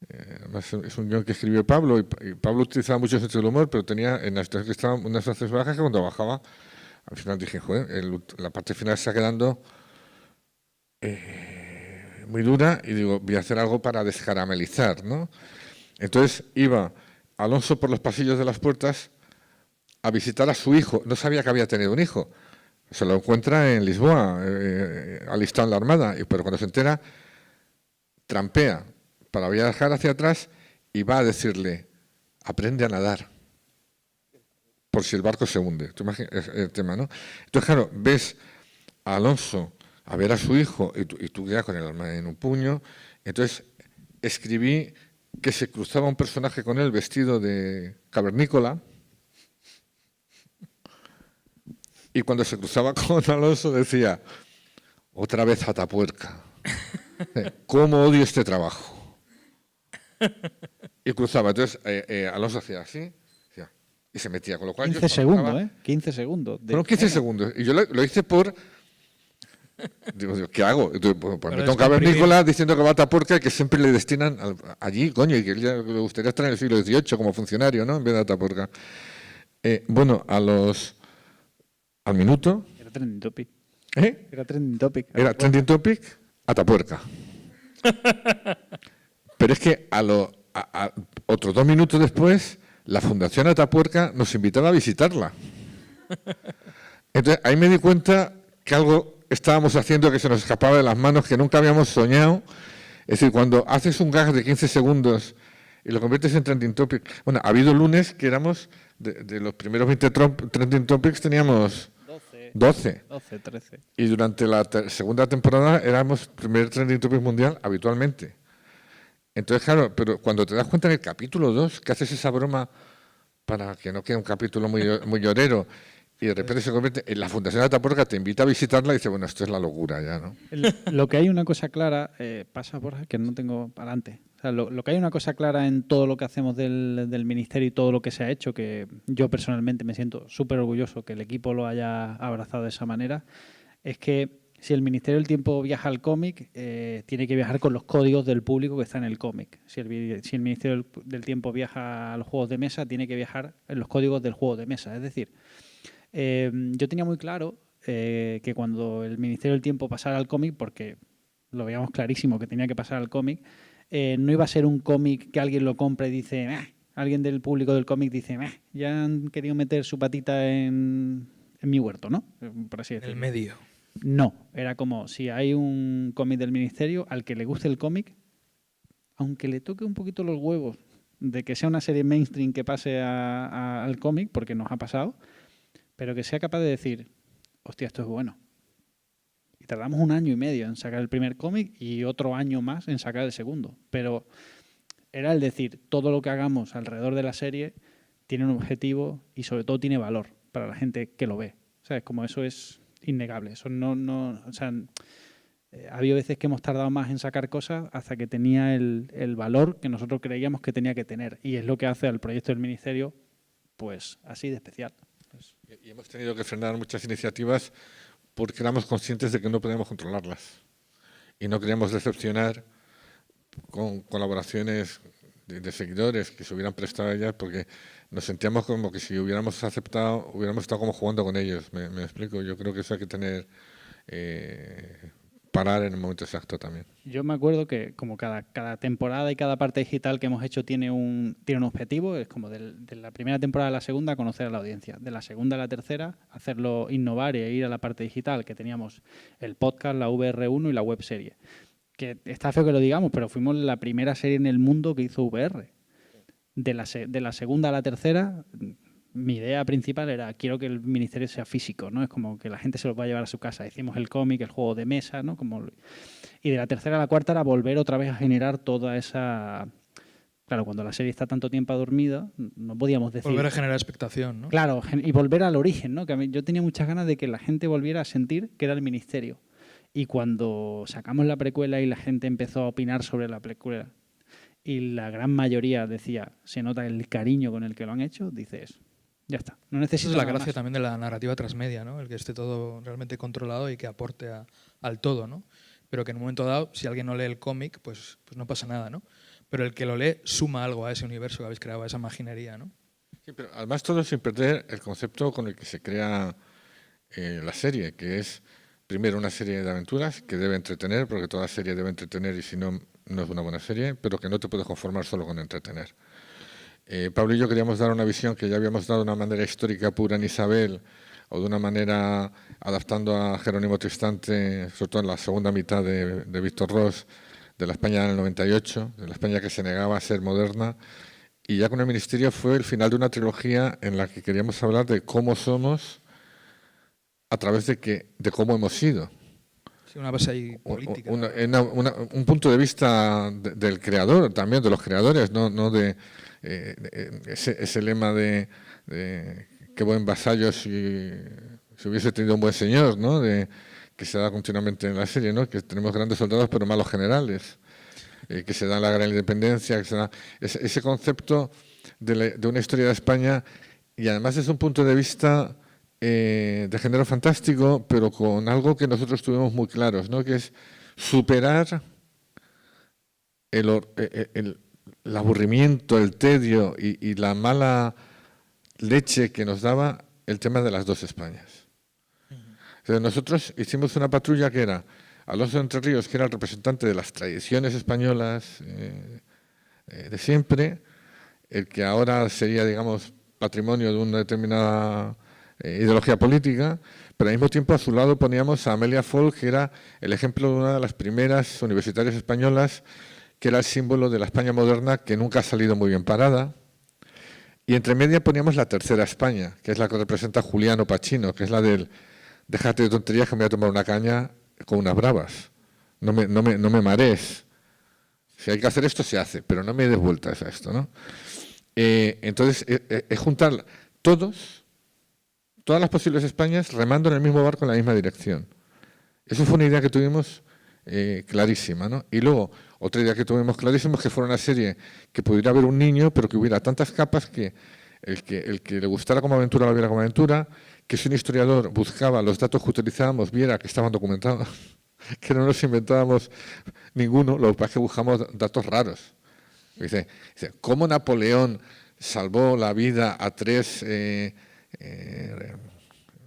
es un guión que escribió Pablo, y Pablo utilizaba mucho el sentido del humor, pero tenía en la situación que estaba unas situaciones bajas que cuando bajaba, al final dije, joder, la parte final está quedando muy dura y digo, voy a hacer algo para descaramelizar, ¿no? Entonces iba Alonso por los pasillos de las puertas a visitar a su hijo. No sabía que había tenido un hijo. Se lo encuentra en Lisboa, alistado en la Armada, pero cuando se entera, trampea para viajar hacia atrás y va a decirle, aprende a nadar, por si el barco se hunde. ¿Tú imaginas el tema, no? Entonces, claro, ves a Alonso a ver a su hijo y tú ya con el arma en un puño. Entonces, escribí que se cruzaba un personaje con él vestido de cavernícola. Y cuando se cruzaba con Alonso decía, otra vez Atapuerca. ¿Cómo odio este trabajo? Y cruzaba. Entonces Alonso hacía así y se metía. Con lo cual 15 segundos, ¿eh? 15 segundos. Fueron 15 segundos. Y yo lo hice por... Digo, ¿qué hago? Entonces, pues meto un cavernícola diciendo que va a Atapuerca y que siempre le destinan allí, coño, y que le gustaría estar en el siglo XVIII como funcionario, ¿no? En vez de Atapuerca. Bueno, al minuto... Era trending topic. ¿Eh? Era trending topic. Era trending topic, Atapuerca. Pero es que a otros 2 minutos después, la Fundación Atapuerca nos invitaba a visitarla. Entonces, ahí me di cuenta que algo estábamos haciendo que se nos escapaba de las manos, que nunca habíamos soñado. Es decir, cuando haces un gag de 15 segundos y lo conviertes en trending topic. Bueno, ha habido lunes que éramos, de los primeros 20 trending topics, teníamos 12. 13. Y durante la segunda temporada éramos primer trending topic mundial habitualmente. Entonces, claro, pero cuando te das cuenta en el capítulo 2, que haces esa broma para que no quede un capítulo muy llorero, y de repente se convierte en la Fundación Atapuerca, te invita a visitarla y dice, bueno, esto es la locura ya, ¿no? Lo que hay una cosa clara, pasa Borja, que no tengo para adelante. O sea, lo que hay una cosa clara en todo lo que hacemos del Ministerio y todo lo que se ha hecho, que yo personalmente me siento súper orgulloso que el equipo lo haya abrazado de esa manera, es que si el Ministerio del Tiempo viaja al cómic, tiene que viajar con los códigos del público que está en el cómic. Si el Ministerio del Tiempo viaja a los juegos de mesa, tiene que viajar en los códigos del juego de mesa. Es decir, yo tenía muy claro que cuando el Ministerio del Tiempo pasara al cómic, porque lo veíamos clarísimo que tenía que pasar al cómic, no iba a ser un cómic que alguien lo compre y dice, alguien del público del cómic dice, ya han querido meter su patita en mi huerto, ¿no? Por así decirlo. En el medio. No, era como si hay un cómic del Ministerio al que le guste el cómic, aunque le toque un poquito los huevos de que sea una serie mainstream que pase al cómic, porque nos ha pasado, pero que sea capaz de decir, hostia, esto es bueno. Y tardamos 1 año y medio en sacar el primer cómic y otro año más en sacar el segundo. Pero era el decir, todo lo que hagamos alrededor de la serie tiene un objetivo y sobre todo tiene valor para la gente que lo ve. ¿Sabes? Como eso es innegable. Eso o sea, ha habido veces que hemos tardado más en sacar cosas hasta que tenía el valor que nosotros creíamos que tenía que tener. Y es lo que hace al proyecto del Ministerio, pues, así de especial. Y hemos tenido que frenar muchas iniciativas porque éramos conscientes de que no podíamos controlarlas. Y no queríamos decepcionar con colaboraciones de seguidores que se hubieran prestado a ellas, porque nos sentíamos como que si hubiéramos aceptado, hubiéramos estado como jugando con ellos. ¿Me explico? Yo creo que eso hay que tener... parar en el momento exacto también. Yo me acuerdo que como cada temporada y cada parte digital que hemos hecho tiene un objetivo, es como de la primera temporada a la segunda conocer a la audiencia, de la segunda a la tercera hacerlo innovar e ir a la parte digital, que teníamos el podcast, la VR1 y la web serie. Que está feo que lo digamos, pero fuimos la primera serie en el mundo que hizo VR. De la segunda a la tercera... Mi idea principal era, quiero que el ministerio sea físico, ¿no? Es como que la gente se lo va a llevar a su casa. Hicimos el cómic, el juego de mesa, ¿no? Y de la tercera a la cuarta era volver otra vez a generar toda esa... Claro, cuando la serie está tanto tiempo dormida, no podíamos decir... Volver a generar expectación, ¿no? Claro, y volver al origen, ¿no? Que yo tenía muchas ganas de que la gente volviera a sentir que era el ministerio. Y cuando sacamos la precuela y la gente empezó a opinar sobre la precuela y la gran mayoría decía, se nota el cariño con el que lo han hecho, dices... Ya está. No necesito. Esa es la gracia también de la narrativa transmedia, ¿no? El que esté todo realmente controlado y que aporte al todo, ¿no? Pero que en un momento dado, si alguien no lee el cómic, pues no pasa nada, ¿no? Pero el que lo lee suma algo a ese universo que habéis creado, a esa imaginería, ¿no? Sí, pero además todo sin perder el concepto con el que se crea la serie, que es primero, una serie de aventuras que debe entretener, porque toda serie debe entretener y si no, no es una buena serie, pero que no te puedes conformar solo con entretener. Pablo y yo queríamos dar una visión que ya habíamos dado de una manera histórica pura en Isabel, o de una manera adaptando a Jerónimo Tristante, sobre todo en la segunda mitad de Víctor Ros, de la España del 98, de la España que se negaba a ser moderna. Y ya con el Ministerio fue el final de una trilogía en la que queríamos hablar de cómo somos a través de cómo hemos sido. Sí, una base ahí política. Un punto de vista del creador, también de los creadores, no de ese lema de qué buen vasallo si hubiese tenido un buen señor, ¿no? Que se da continuamente en la serie, ¿no? Que tenemos grandes soldados pero malos generales, que se da la gran independencia, que se da ese concepto de una historia de España, y además desde un punto de vista de género fantástico, pero con algo que nosotros tuvimos muy claros, ¿no? Que es superar el aburrimiento, el tedio y la mala leche que nos daba el tema de las dos Españas. Entonces nosotros hicimos una patrulla que era Alonso de Entre Ríos, que era el representante de las tradiciones españolas de siempre, el que ahora sería, digamos, patrimonio de una determinada ideología política, pero al mismo tiempo a su lado poníamos a Amelia Folk, que era el ejemplo de una de las primeras universitarias españolas, que era el símbolo de la España moderna, que nunca ha salido muy bien parada. Y entre media poníamos la tercera España, que es la que representa Juliano Pachino, que es la del déjate de tonterías que me voy a tomar una caña con unas bravas. No me marees. Si hay que hacer esto, se hace, pero no me des vueltas a esto, ¿no? Entonces, es juntar todas las posibles Españas remando en el mismo barco en la misma dirección. Eso fue una idea que tuvimos clarísima, ¿no? Y luego, otra idea que tuvimos clarísima es que fuera una serie que pudiera haber un niño, pero que hubiera tantas capas que el que le gustara como aventura lo viera como aventura, que si un historiador buscaba los datos que utilizábamos, viera que estaban documentados, que no nos inventábamos ninguno, lo que pasa es que buscamos datos raros. Dice, ¿cómo Napoleón salvó la vida a 3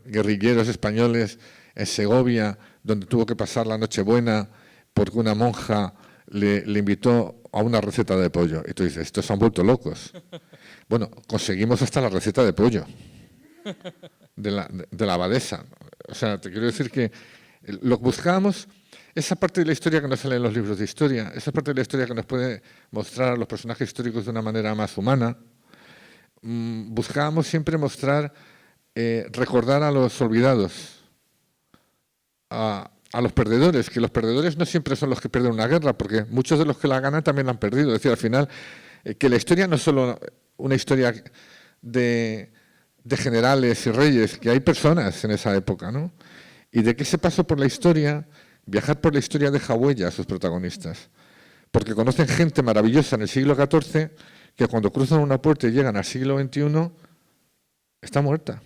guerrilleros españoles en Segovia, donde tuvo que pasar la Nochebuena porque una monja le invitó a una receta de pollo? Y tú dices, estos se han vuelto locos. Bueno, conseguimos hasta la receta de pollo de la abadesa. O sea, te quiero decir que lo que buscábamos, esa parte de la historia que no sale en los libros de historia, esa parte de la historia que nos puede mostrar a los personajes históricos de una manera más humana, buscábamos siempre mostrar, recordar a los olvidados, a los perdedores, que los perdedores no siempre son los que pierden una guerra, porque muchos de los que la ganan también la han perdido. Es decir, al final, que la historia no es solo una historia de generales y reyes, que hay personas en esa época, ¿no? Y de que ese paso por la historia, viajar por la historia deja huella a sus protagonistas, porque conocen gente maravillosa en el siglo XIV que cuando cruzan una puerta y llegan al siglo XXI, está muerta.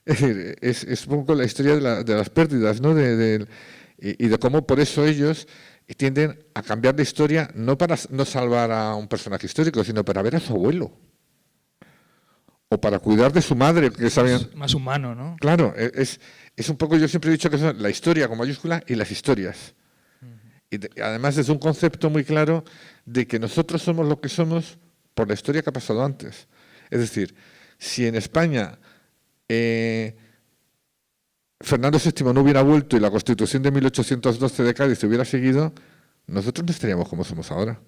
Es decir, es un poco la historia de las pérdidas, ¿no? Y de cómo por eso ellos tienden a cambiar de historia, no para no salvar a un personaje histórico, sino para ver a su abuelo. O para cuidar de su madre, que sabían. Más humano, ¿no? Claro, es un poco, yo siempre he dicho que son la historia con mayúscula y las historias. Y además es un concepto muy claro de que nosotros somos lo que somos por la historia que ha pasado antes. Es decir, si en España Fernando VII no hubiera vuelto y la Constitución de 1812 de Cádiz hubiera seguido, nosotros no estaríamos como somos ahora.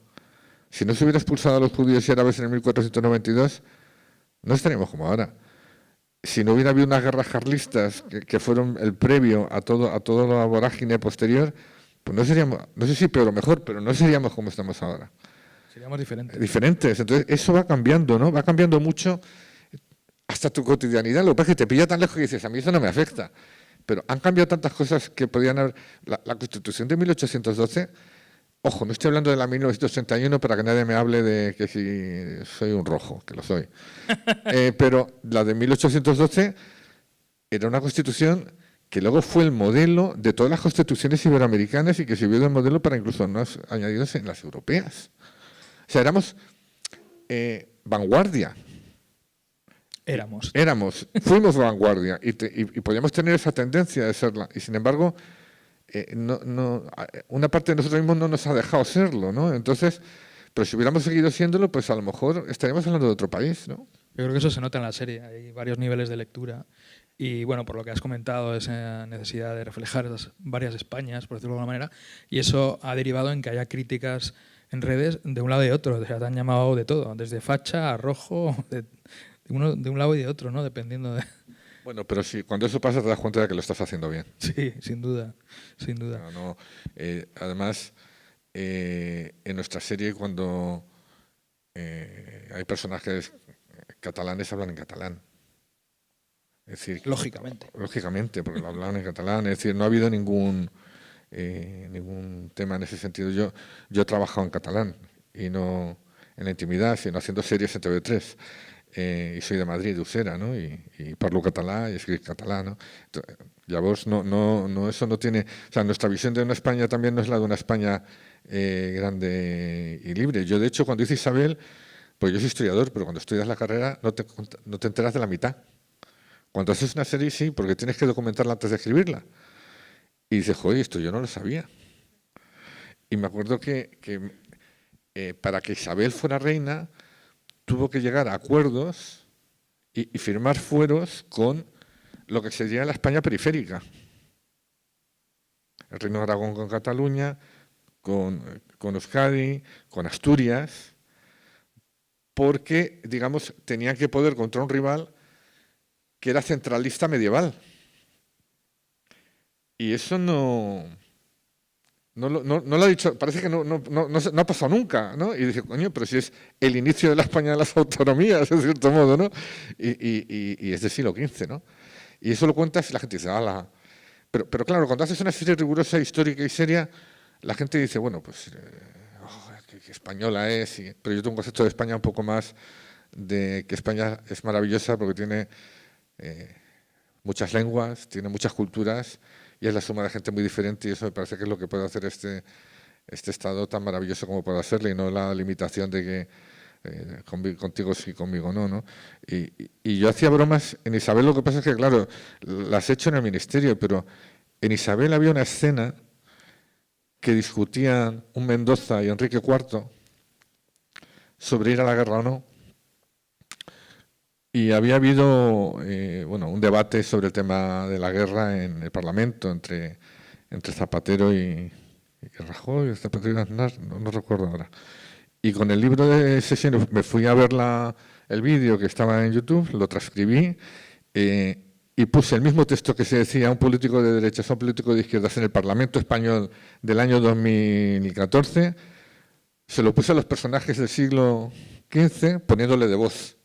Si no se hubiera expulsado a los judíos y árabes en el 1492, no estaríamos como ahora. Si no hubiera habido unas guerras carlistas que fueron el previo a toda la vorágine posterior, pues no seríamos, no sé si peor o mejor, pero no seríamos como estamos ahora. Seríamos diferentes. Diferentes. Entonces, eso va cambiando, ¿no? Va cambiando mucho hasta tu cotidianidad. Lo que pasa es que te pilla tan lejos que dices, a mí eso no me afecta. Pero han cambiado tantas cosas que podían haber. La Constitución de 1812, ojo, no estoy hablando de la 1931 para que nadie me hable de que si soy un rojo, que lo soy. Pero la de 1812 era una Constitución que luego fue el modelo de todas las constituciones iberoamericanas y que sirvió de modelo para incluso más añadidos en las europeas. O sea, éramos vanguardia. Fuimos vanguardia y podíamos tener esa tendencia de serla. Y sin embargo, una parte de nosotros mismos no nos ha dejado serlo, ¿no? Entonces, pero si hubiéramos seguido siéndolo, pues a lo mejor estaríamos hablando de otro país, ¿no? Yo creo que eso se nota en la serie. Hay varios niveles de lectura. Y bueno, por lo que has comentado, esa necesidad de reflejar esas varias Españas, por decirlo de alguna manera, y eso ha derivado en que haya críticas en redes de un lado y de otro. O sea, te han llamado de todo, desde facha a rojo, de un lado y de otro, ¿no? Dependiendo de... Bueno, pero sí, cuando eso pasa te das cuenta de que lo estás haciendo bien. Sí, sin duda, sin duda. Además, en nuestra serie cuando hay personajes catalanes hablan en catalán. Es decir, lógicamente, porque lo hablan en catalán. Es decir, no ha habido ningún tema en ese sentido. Yo he trabajado en catalán y no en la intimidad, sino haciendo series en TV3. Y soy de Madrid, de Usera, ¿no? Y parlo catalán y escribo catalán, ¿no? Llavors, eso no tiene... O sea, nuestra visión de una España también no es la de una España grande y libre. Yo, de hecho, cuando hice Isabel, pues yo soy historiador, pero cuando estudias la carrera no te enteras de la mitad. Cuando haces una serie, sí, porque tienes que documentarla antes de escribirla. Y dices, joder, esto yo no lo sabía. Y me acuerdo que para que Isabel fuera reina, tuvo que llegar a acuerdos y firmar fueros con lo que sería la España periférica. El Reino de Aragón con Cataluña, con Euskadi, con Asturias, porque, digamos, tenían que poder contra un rival que era centralista medieval. Y eso no lo ha dicho, parece que no ha pasado nunca, ¿no? Y dice, coño, pero si es el inicio de la España de las autonomías, en cierto modo, ¿no? Y es del siglo XV, ¿no? Y eso lo cuentas y la gente dice, ¡hala! Pero claro, cuando haces una serie rigurosa, histórica y seria, la gente dice, bueno, pues, qué española es. Pero yo tengo un concepto de España un poco más de que España es maravillosa porque tiene muchas lenguas, tiene muchas culturas y es la suma de gente muy diferente y eso me parece que es lo que puede hacer este Estado tan maravilloso como puede hacerle y no la limitación de que contigo sí, conmigo no. Y yo hacía bromas en Isabel, lo que pasa es que, claro, las he hecho en el ministerio, pero en Isabel había una escena que discutían un Mendoza y Enrique IV sobre ir a la guerra o no. Y había habido un debate sobre el tema de la guerra en el Parlamento entre Zapatero y Rajoy, Zapatero y Aznar, no recuerdo ahora. Y con el libro de sesiones me fui a ver el vídeo que estaba en YouTube, lo transcribí y puse el mismo texto que se decía un político de derechas a un político de izquierdas en el Parlamento español del año 2014, se lo puse a los personajes del siglo XV poniéndole de voz.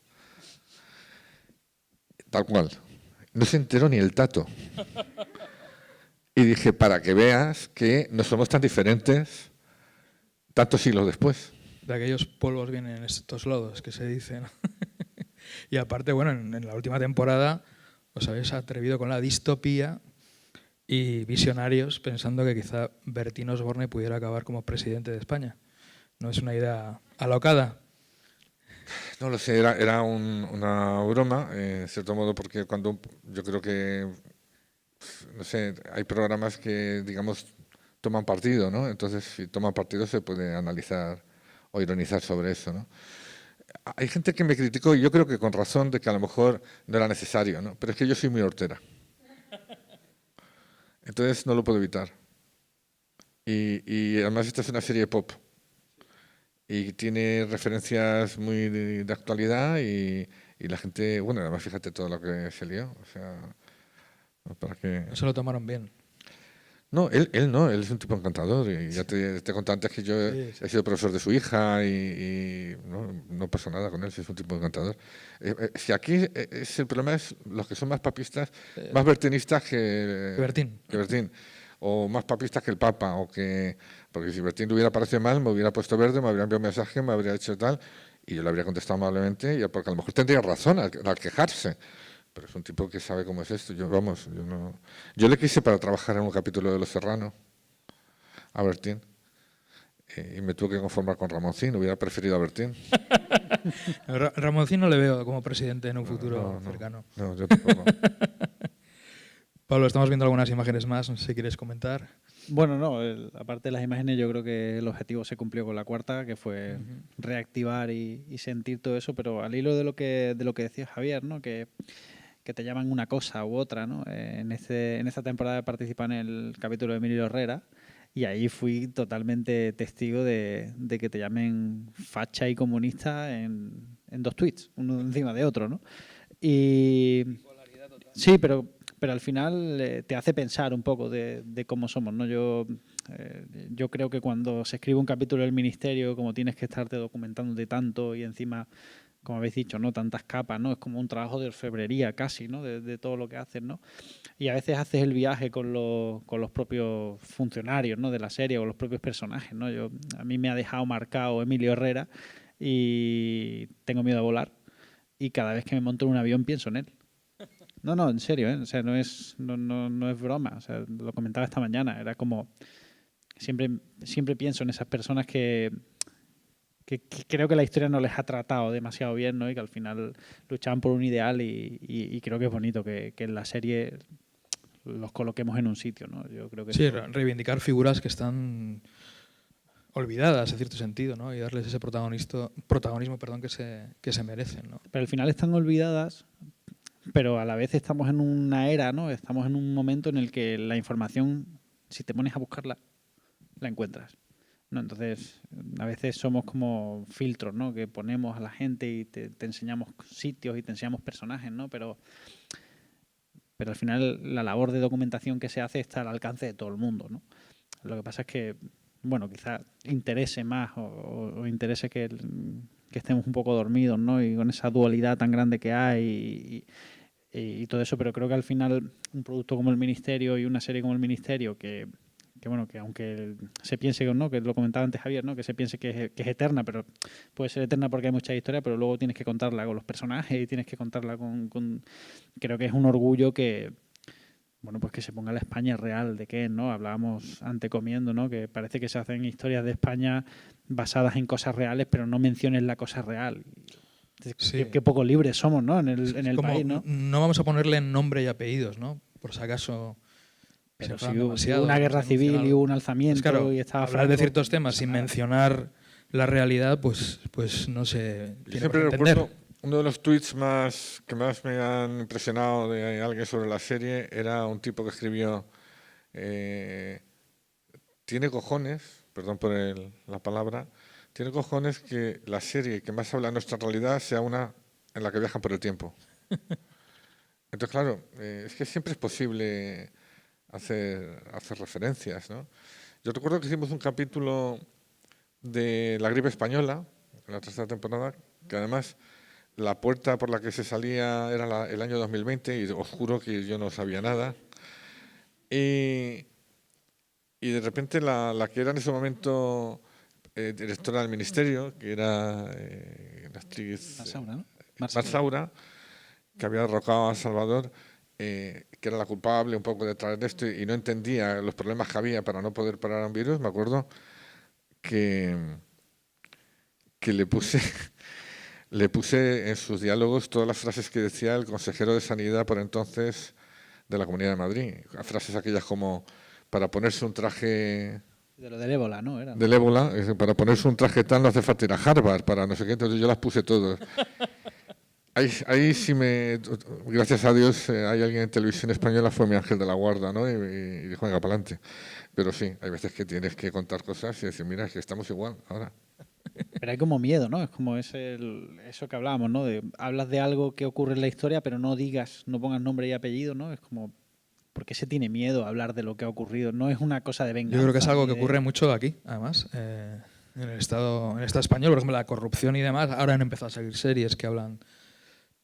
Tal cual. No se enteró ni el tato. Y dije, para que veas que no somos tan diferentes tantos siglos después. De aquellos polvos vienen estos lodos, que se dicen. Y aparte, bueno, en la última temporada os habéis atrevido con la distopía y visionarios pensando que quizá Bertín Osborne pudiera acabar como presidente de España. ¿No es una idea alocada? No lo sé, era una broma, en cierto modo, porque yo creo que, no sé, hay programas que, digamos, toman partido, ¿no? Entonces, si toman partido se puede analizar o ironizar sobre eso, ¿no? Hay gente que me criticó, y yo creo que con razón, de que a lo mejor no era necesario, ¿no? Pero es que yo soy muy hortera. Entonces no lo puedo evitar. Y además esta es una serie pop. Y tiene referencias muy de actualidad y la gente, bueno, además fíjate todo lo que se lió, o sea, para que... No se lo tomaron bien. No, él no, él es un tipo encantador y ya te conté antes que yo he sido profesor de su hija y no pasó nada con él, si es un tipo encantador. Si aquí el problema es los que son más papistas, más bertinistas que Bertín, o más papistas que el Papa, porque si Bertín le hubiera parecido mal, me hubiera puesto verde, me habría enviado un mensaje, me habría hecho tal, y yo le habría contestado amablemente, porque a lo mejor tendría razón al quejarse. Pero es un tipo que sabe cómo es esto. Yo le quise para trabajar en un capítulo de Los Serrano a Bertín y me tuve que conformar con Ramoncín, hubiera preferido a Bertín. Ramoncín no le veo como presidente en un futuro No, cercano. No, yo tampoco. Pablo, estamos viendo algunas imágenes más, no sé si quieres comentar. Bueno, no, aparte de las imágenes, yo creo que el objetivo se cumplió con la cuarta, que fue reactivar y sentir todo eso, pero al hilo de lo que decía Javier, ¿no? Que te llaman una cosa u otra, ¿no? En esta temporada participé en el capítulo de Emilio Herrera y ahí fui totalmente testigo de que te llamen facha y comunista en 2 tweets, uno encima de otro, ¿no? Y sí, pero al final te hace pensar un poco de cómo somos, ¿no? Yo creo que cuando se escribe un capítulo del Ministerio, como tienes que estarte documentándote tanto y encima, como habéis dicho, ¿no? Tantas capas, ¿no? Es como un trabajo de orfebrería casi, ¿no? De todo lo que haces, ¿no? Y a veces haces el viaje con los propios funcionarios, ¿no? De la serie o los propios personajes, ¿no? A mí me ha dejado marcado Emilio Herrera y tengo miedo a volar y cada vez que me monto en un avión pienso en él. No, en serio, ¿eh? O sea, no es broma. O sea, lo comentaba esta mañana. Era como siempre pienso en esas personas que creo que la historia no les ha tratado demasiado bien, ¿no? Y que al final luchaban por un ideal y creo que es bonito que en la serie los coloquemos en un sitio, ¿no? Yo creo que sí, reivindicar figuras que están olvidadas en cierto sentido, ¿no? Y darles ese protagonismo, que se merecen, ¿no? Pero al final están olvidadas, pero a la vez estamos en una era, ¿no? Estamos en un momento en el que la información, si te pones a buscarla, la encuentras, ¿no? Entonces, a veces somos como filtros, ¿no? Que ponemos a la gente y te enseñamos sitios y te enseñamos personajes, ¿no? Pero al final la labor de documentación que se hace está al alcance de todo el mundo, ¿no? Lo que pasa es que, bueno, quizá interese más o interese que estemos un poco dormidos, ¿no? Y con esa dualidad tan grande que hay y todo eso, pero creo que al final un producto como el Ministerio y una serie como el Ministerio que bueno, que aunque se piense que no, que lo comentaba antes Javier, ¿no? Que se piense que es eterna, pero puede ser eterna porque hay mucha historia, pero luego tienes que contarla con los personajes y tienes que contarla con creo que es un orgullo que, bueno, pues que se ponga la España real de qué, ¿no? Hablábamos antecomiendo, ¿no? Que parece que se hacen historias de España basadas en cosas reales, pero no menciones la cosa real. Sí. Qué poco libres somos, ¿no? En el país, ¿no? No vamos a ponerle nombre y apellidos, ¿no? Por si acaso. Pero si hubo una guerra civil y hubo un alzamiento, pues claro, y estaba hablar de ciertos temas sin mencionar la realidad, pues no sé. Yo siempre recuerdo uno de los tweets que más me han impresionado de alguien sobre la serie era un tipo que escribió tiene cojones, perdón por la palabra, tiene cojones que la serie que más habla de nuestra realidad sea una en la que viajan por el tiempo. Entonces, claro, es que siempre es posible hacer referencias, ¿no? Yo recuerdo que hicimos un capítulo de la gripe española en la 3ª temporada, que además la puerta por la que se salía era el año 2020 y os juro que yo no sabía nada. Y de repente la que era en ese momento directora del Ministerio, que era la actriz Mar Saura, que había derrocado a Salvador, que era la culpable un poco detrás de esto y no entendía los problemas que había para no poder parar a un virus. Me acuerdo que le puse en sus diálogos todas las frases que decía el consejero de Sanidad por entonces de la Comunidad de Madrid. Frases aquellas como para ponerse un traje... De lo del ébola, ¿no? Era, ¿no? Del ébola, para ponerse un traje tal no hace falta ir a Harvard, para no sé qué, entonces yo las puse todas. Ahí sí gracias a Dios, hay alguien en Televisión Española, fue mi ángel de la guarda, ¿no? Y dijo, venga, para adelante. Pero sí, hay veces que tienes que contar cosas y decir, mira, es que estamos igual ahora. Pero hay como miedo, ¿no? Es como eso que hablábamos, ¿no? Hablas de algo que ocurre en la historia, pero no pongas nombre y apellido, ¿no? Es como, ¿por qué se tiene miedo a hablar de lo que ha ocurrido? No es una cosa de venganza. Yo creo que es algo que ocurre mucho aquí, además. En el Estado español, por ejemplo, la corrupción y demás. Ahora han empezado a salir series que hablan,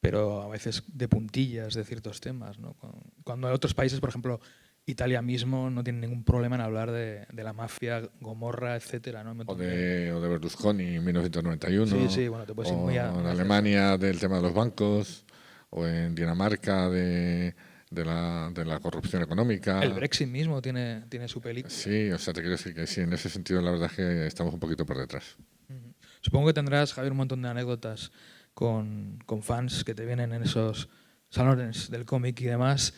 pero a veces de puntillas de ciertos temas, ¿no? Cuando en otros países, por ejemplo, Italia mismo no tiene ningún problema en hablar de la mafia, Gomorra, etcétera, ¿no? O de Berlusconi en 1991. Sí, bueno, te puedes ir muy en Alemania del tema de los bancos, o en Dinamarca de la corrupción económica. El Brexit mismo tiene su película. Sí, o sea, te quiero decir que sí, en ese sentido la verdad es que estamos un poquito por detrás. Supongo que tendrás, Javier, un montón de anécdotas con fans que te vienen en esos salones del cómic y demás.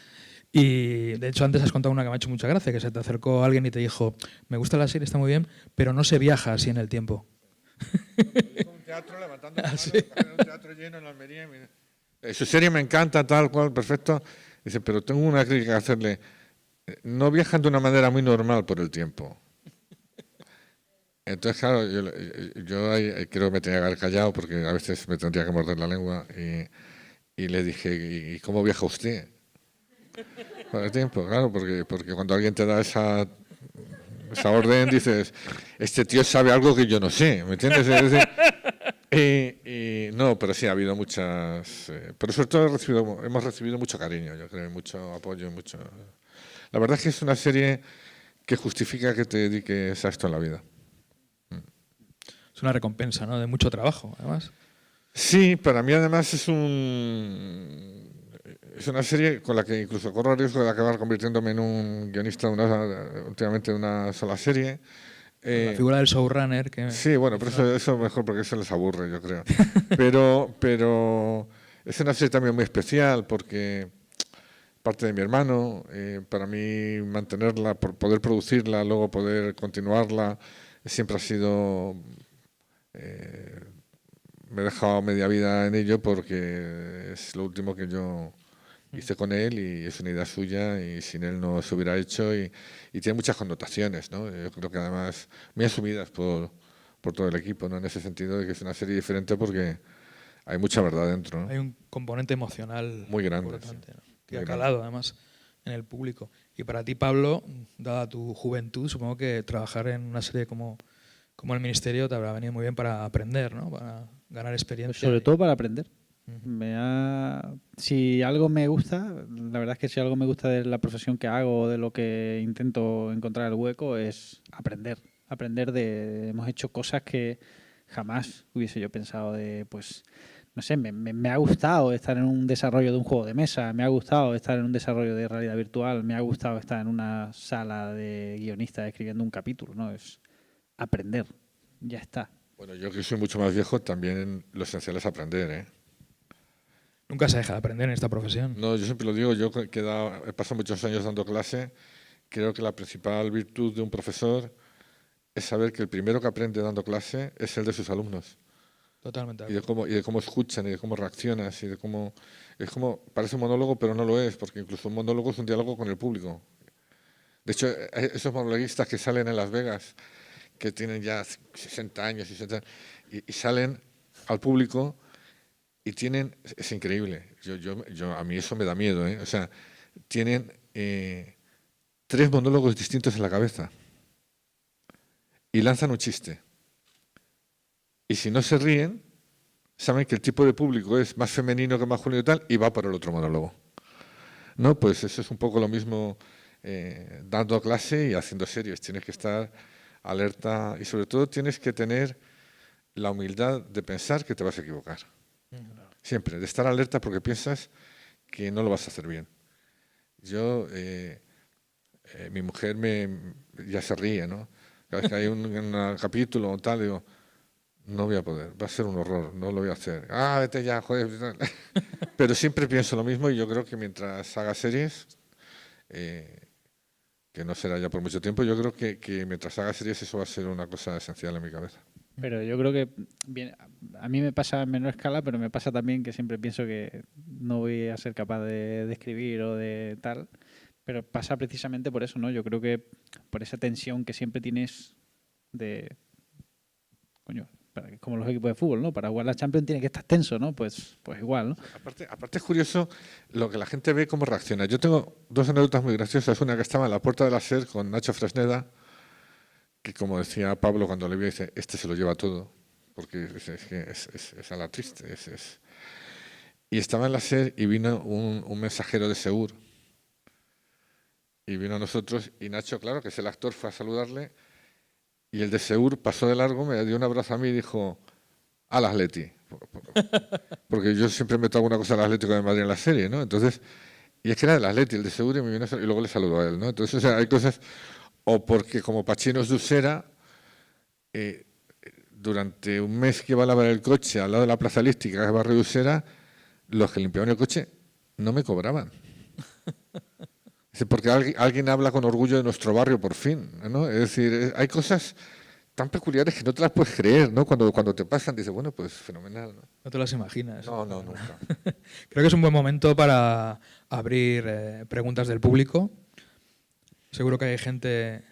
Y de hecho antes has contado una que me ha hecho mucha gracia, que se te acercó alguien y te dijo, me gusta la serie, está muy bien, pero no se viaja así en el tiempo. Un teatro levantando la mano, en un teatro lleno en Almería. Su serie me encanta, tal cual, perfecto. Dice, pero tengo una crítica que hacerle. No viajan de una manera muy normal por el tiempo. Entonces, claro, yo ahí creo que me tenía que haber callado porque a veces me tendría que morder la lengua y le dije, ¿y cómo viaja usted? Por el tiempo, claro, porque cuando alguien te da esa orden dices, este tío sabe algo que yo no sé, ¿me entiendes? Es decir, no, pero sí, ha habido muchas... pero sobre todo hemos recibido mucho cariño, yo creo, mucho apoyo, mucho... La verdad es que es una serie que justifica que te dediques a esto en la vida. Es una recompensa, ¿no? De mucho trabajo, además. Sí, para mí además es una serie con la que incluso corro el riesgo de acabar convirtiéndome en un guionista últimamente de una sola serie. La figura del showrunner. Que sí, bueno, pero eso mejor porque eso les aburre, yo creo. Pero es una serie también muy especial porque parte de mi hermano, para mí mantenerla, por poder producirla, luego poder continuarla, siempre ha sido... me he dejado media vida en ello porque es lo último que yo hice con él y es una idea suya y sin él no se hubiera hecho y tiene muchas connotaciones, ¿no? Yo creo que además muy asumidas por todo el equipo, ¿no? En ese sentido de que es una serie diferente porque hay mucha verdad dentro, ¿no? Hay un componente emocional muy grande, importante, sí, ¿no? Que ha calado además en el público. Y para ti, Pablo, dada tu juventud, supongo que trabajar en una serie como El Ministerio te habrá venido muy bien para aprender, ¿no? Para ganar experiencia. Sobre todo para aprender. Si algo me gusta, la verdad es que si algo me gusta de la profesión que hago o de lo que intento encontrar el hueco es aprender. Hemos hecho cosas que jamás hubiese yo pensado pues, no sé, me ha gustado estar en un desarrollo de un juego de mesa, me ha gustado estar en un desarrollo de realidad virtual, me ha gustado estar en una sala de guionistas escribiendo un capítulo, ¿no? Es aprender, ya está. Bueno, yo que soy mucho más viejo, también lo esencial es aprender, ¿eh? Nunca se deja de aprender en esta profesión. No, yo siempre lo digo, yo que he pasado muchos años dando clase, creo que la principal virtud de un profesor es saber que el primero que aprende dando clase es el de sus alumnos. Totalmente. Y de cómo escuchan, y de cómo reaccionas, y de cómo... Es como, parece un monólogo, pero no lo es, porque incluso un monólogo es un diálogo con el público. De hecho, esos monologuistas que salen en Las Vegas, que tienen ya 60 años y salen al público y tienen... Es increíble. A mí eso me da miedo, ¿eh? O sea, tienen 3 monólogos distintos en la cabeza y lanzan un chiste. Y si no se ríen, saben que el tipo de público es más femenino que masculino y tal, y va por el otro monólogo. ¿No? Pues eso es un poco lo mismo dando clase y haciendo series. Tienes que estar alerta y sobre todo tienes que tener la humildad de pensar que te vas a equivocar. Siempre, de estar alerta porque piensas que no lo vas a hacer bien. Mi mujer ya se ríe, ¿no? Cada vez que hay un capítulo o tal, digo, no voy a poder, va a ser un horror, no lo voy a hacer. Vete ya, joder. Pero siempre pienso lo mismo y yo creo que mientras haga series, que no será ya por mucho tiempo, yo creo que mientras haga series eso va a ser una cosa esencial en mi cabeza. Pero yo creo que a mí me pasa en menor escala, pero me pasa también que siempre pienso que no voy a ser capaz de escribir o de tal. Pero pasa precisamente por eso, ¿no? Yo creo que por esa tensión que siempre tienes de... Coño, como los equipos de fútbol, ¿no? Para jugar la Champions tiene que estar tenso, ¿no? Pues igual, ¿no? Aparte es curioso lo que la gente ve, cómo reacciona. Yo tengo 2 anécdotas muy graciosas. Una que estaba en la puerta de la SER con Nacho Fresneda, que como decía Pablo cuando le vio, dice, este se lo lleva todo, porque es a la triste. Y estaba en la SER y vino un mensajero de Seur. Y vino a nosotros y Nacho, claro, que es el actor, fue a saludarle y el de Seur pasó de largo, me dio un abrazo a mí y dijo, al Atleti. Porque yo siempre meto alguna cosa al Atlético de Madrid en la serie, ¿no? Entonces, y es que era del Atleti, el de Seur, y me vino y luego le saludó a él, ¿no? Entonces, o sea, hay cosas, o porque como Pachino es de Usera, durante un mes que iba a lavar el coche al lado de la Plaza Elíptica, que es Barrio de Usera, los que limpiaban el coche no me cobraban. Porque alguien habla con orgullo de nuestro barrio por fin, ¿no? Es decir, hay cosas tan peculiares que no te las puedes creer, ¿no? Cuando te pasan, dices, bueno, pues fenomenal, ¿no? No te las imaginas. No, nunca. Creo que es un buen momento para abrir preguntas del público. Seguro que hay gente,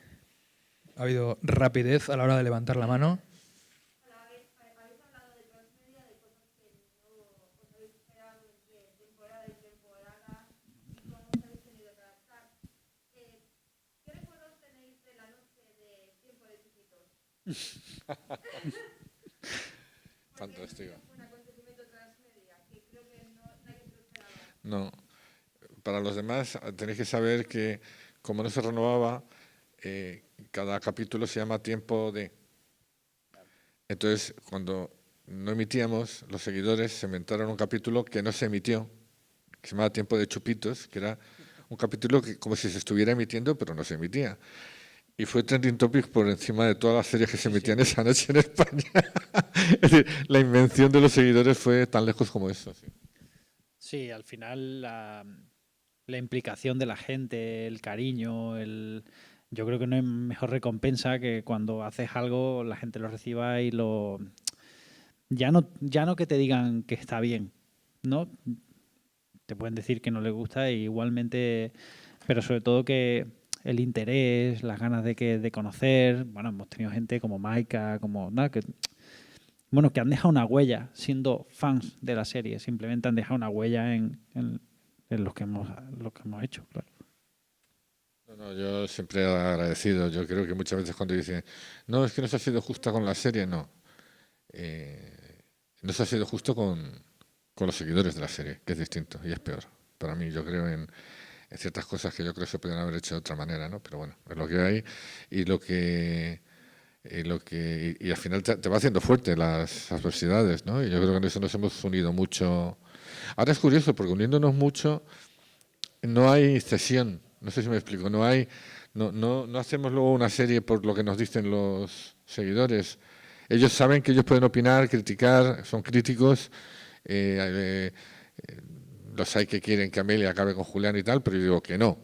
ha habido rapidez a la hora de levantar la mano. Habéis hablado de transmedia, de cosas que no os habéis esperado entre temporada y temporada y cómo os habéis tenido que adaptar. ¿Qué recuerdos tenéis de la noche de Tiempo de Chiquitos? Fantástico. Un acontecimiento transmedia que creo que nadie se lo esperaba. No. Para los demás tenéis que saber que como no se renovaba, cada capítulo se llama Tiempo de. Entonces, cuando no emitíamos, los seguidores se inventaron un capítulo que no se emitió, que se llamaba Tiempo de Chupitos, que era un capítulo que como si se estuviera emitiendo, pero no se emitía. Y fue trending topic por encima de todas las series que se emitían esa noche en España. Es decir, la invención de los seguidores fue tan lejos como eso. Sí, Sí, al final la implicación de la gente, el cariño, yo creo que no hay mejor recompensa que cuando haces algo la gente lo reciba y ya no que te digan que está bien, ¿no? Te pueden decir que no les gusta e igualmente, pero sobre todo que el interés, las ganas de conocer, bueno, hemos tenido gente como Maika, como nada, que han dejado una huella siendo fans de la serie, simplemente han dejado una huella en lo que hemos hecho, claro. No, yo siempre he agradecido. Yo creo que muchas veces cuando dicen, no, es que no se ha sido justa con la serie, no. No se ha sido justo con los seguidores de la serie, que es distinto y es peor. Para mí, yo creo en ciertas cosas que yo creo que se podrían haber hecho de otra manera, ¿no? Pero bueno, es lo que hay y al final te va haciendo fuerte las adversidades, ¿no? Y yo creo que en eso nos hemos unido mucho. Ahora es curioso, porque uniéndonos mucho no hay cesión. No sé si me explico. No hacemos luego una serie por lo que nos dicen los seguidores. Ellos saben que ellos pueden opinar, criticar, son críticos. Los hay que quieren que Amelia acabe con Julián y tal, pero yo digo que no.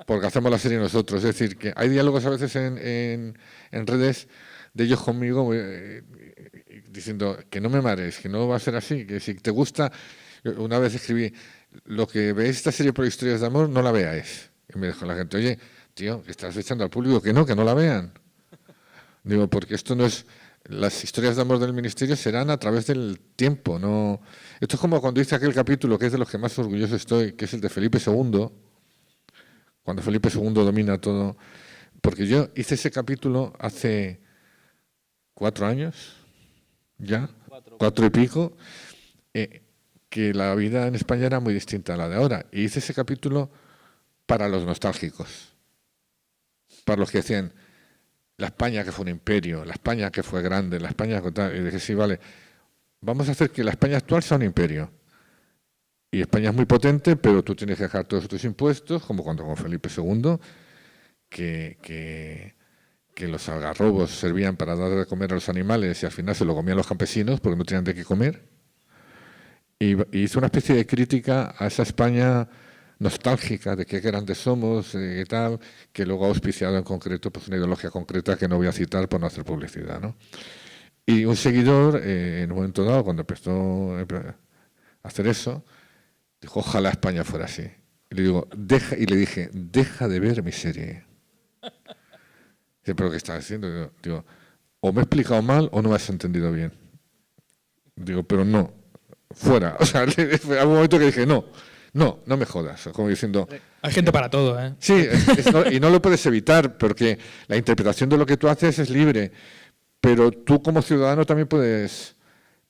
Porque hacemos la serie nosotros. Es decir, que hay diálogos a veces en redes de ellos conmigo diciendo que no me marees, que no va a ser así, que si te gusta. Una vez escribí, lo que veis esta serie por historias de amor, no la veáis. Y me dijo la gente, oye, tío, que estás echando al público que no la vean. Digo, porque esto no es... Las historias de amor del ministerio serán a través del tiempo, no... Esto es como cuando hice aquel capítulo que es de los que más orgulloso estoy, que es el de Felipe II, cuando Felipe II domina todo. Porque yo hice ese capítulo hace 4 años, ya, 4 y pico, que la vida en España era muy distinta a la de ahora. Y hice ese capítulo para los nostálgicos, para los que decían, la España que fue un imperio, la España que fue grande, la España que tal. Y dije, sí, vale, vamos a hacer que la España actual sea un imperio. Y España es muy potente, pero tú tienes que dejar todos tus impuestos, como cuando con Felipe II, que los algarrobos servían para dar de comer a los animales y al final se lo comían los campesinos porque no tenían de qué comer. Y hizo una especie de crítica a esa España nostálgica de qué grandes somos, qué tal, que luego ha auspiciado en concreto pues una ideología concreta que no voy a citar por no hacer publicidad, ¿no? Y un seguidor, en un momento dado, cuando empezó a hacer eso, dijo, ojalá España fuera así. Y le dije, deja de ver mi serie. Dice, ¿pero qué estás haciendo? Digo, o me he explicado mal o no me has entendido bien. Digo, pero no, fuera. O sea, fue algún momento que dije, no me jodas. Como diciendo... Hay gente para todo, ¿eh? Sí, y no lo puedes evitar, porque la interpretación de lo que tú haces es libre, pero tú como ciudadano también puedes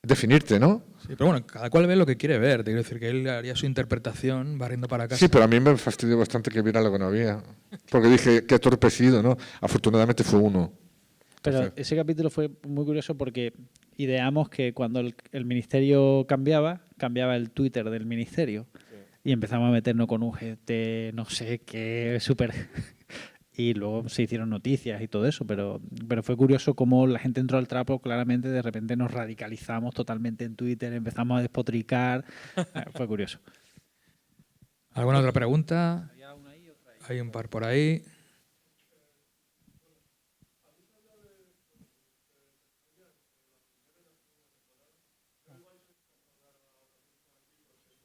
definirte, ¿no? Sí, pero bueno, cada cual ve lo que quiere ver. Te quiero decir que él haría su interpretación barriendo para casa. Sí, pero a mí me fastidió bastante que viera lo que no había, porque dije, qué torpe he sido, ¿no? Afortunadamente fue uno. Pero Entonces, ese capítulo fue muy curioso porque ideamos que cuando el ministerio cambiaba el Twitter del ministerio. Sí. Y empezamos a meternos con un GT, no sé qué, súper... y luego se hicieron noticias y todo eso, pero fue curioso cómo la gente entró al trapo, claramente de repente nos radicalizamos totalmente en Twitter, empezamos a despotricar, fue curioso. ¿Alguna otra pregunta? Hay un par por ahí.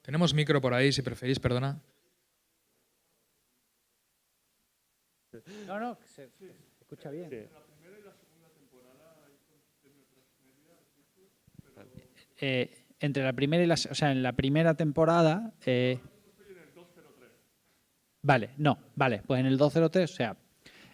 Tenemos micro por ahí, si preferís, perdona. No, se escucha bien. Entre la primera y la... O sea, en la primera temporada... Vale, pues en el 203, o sea,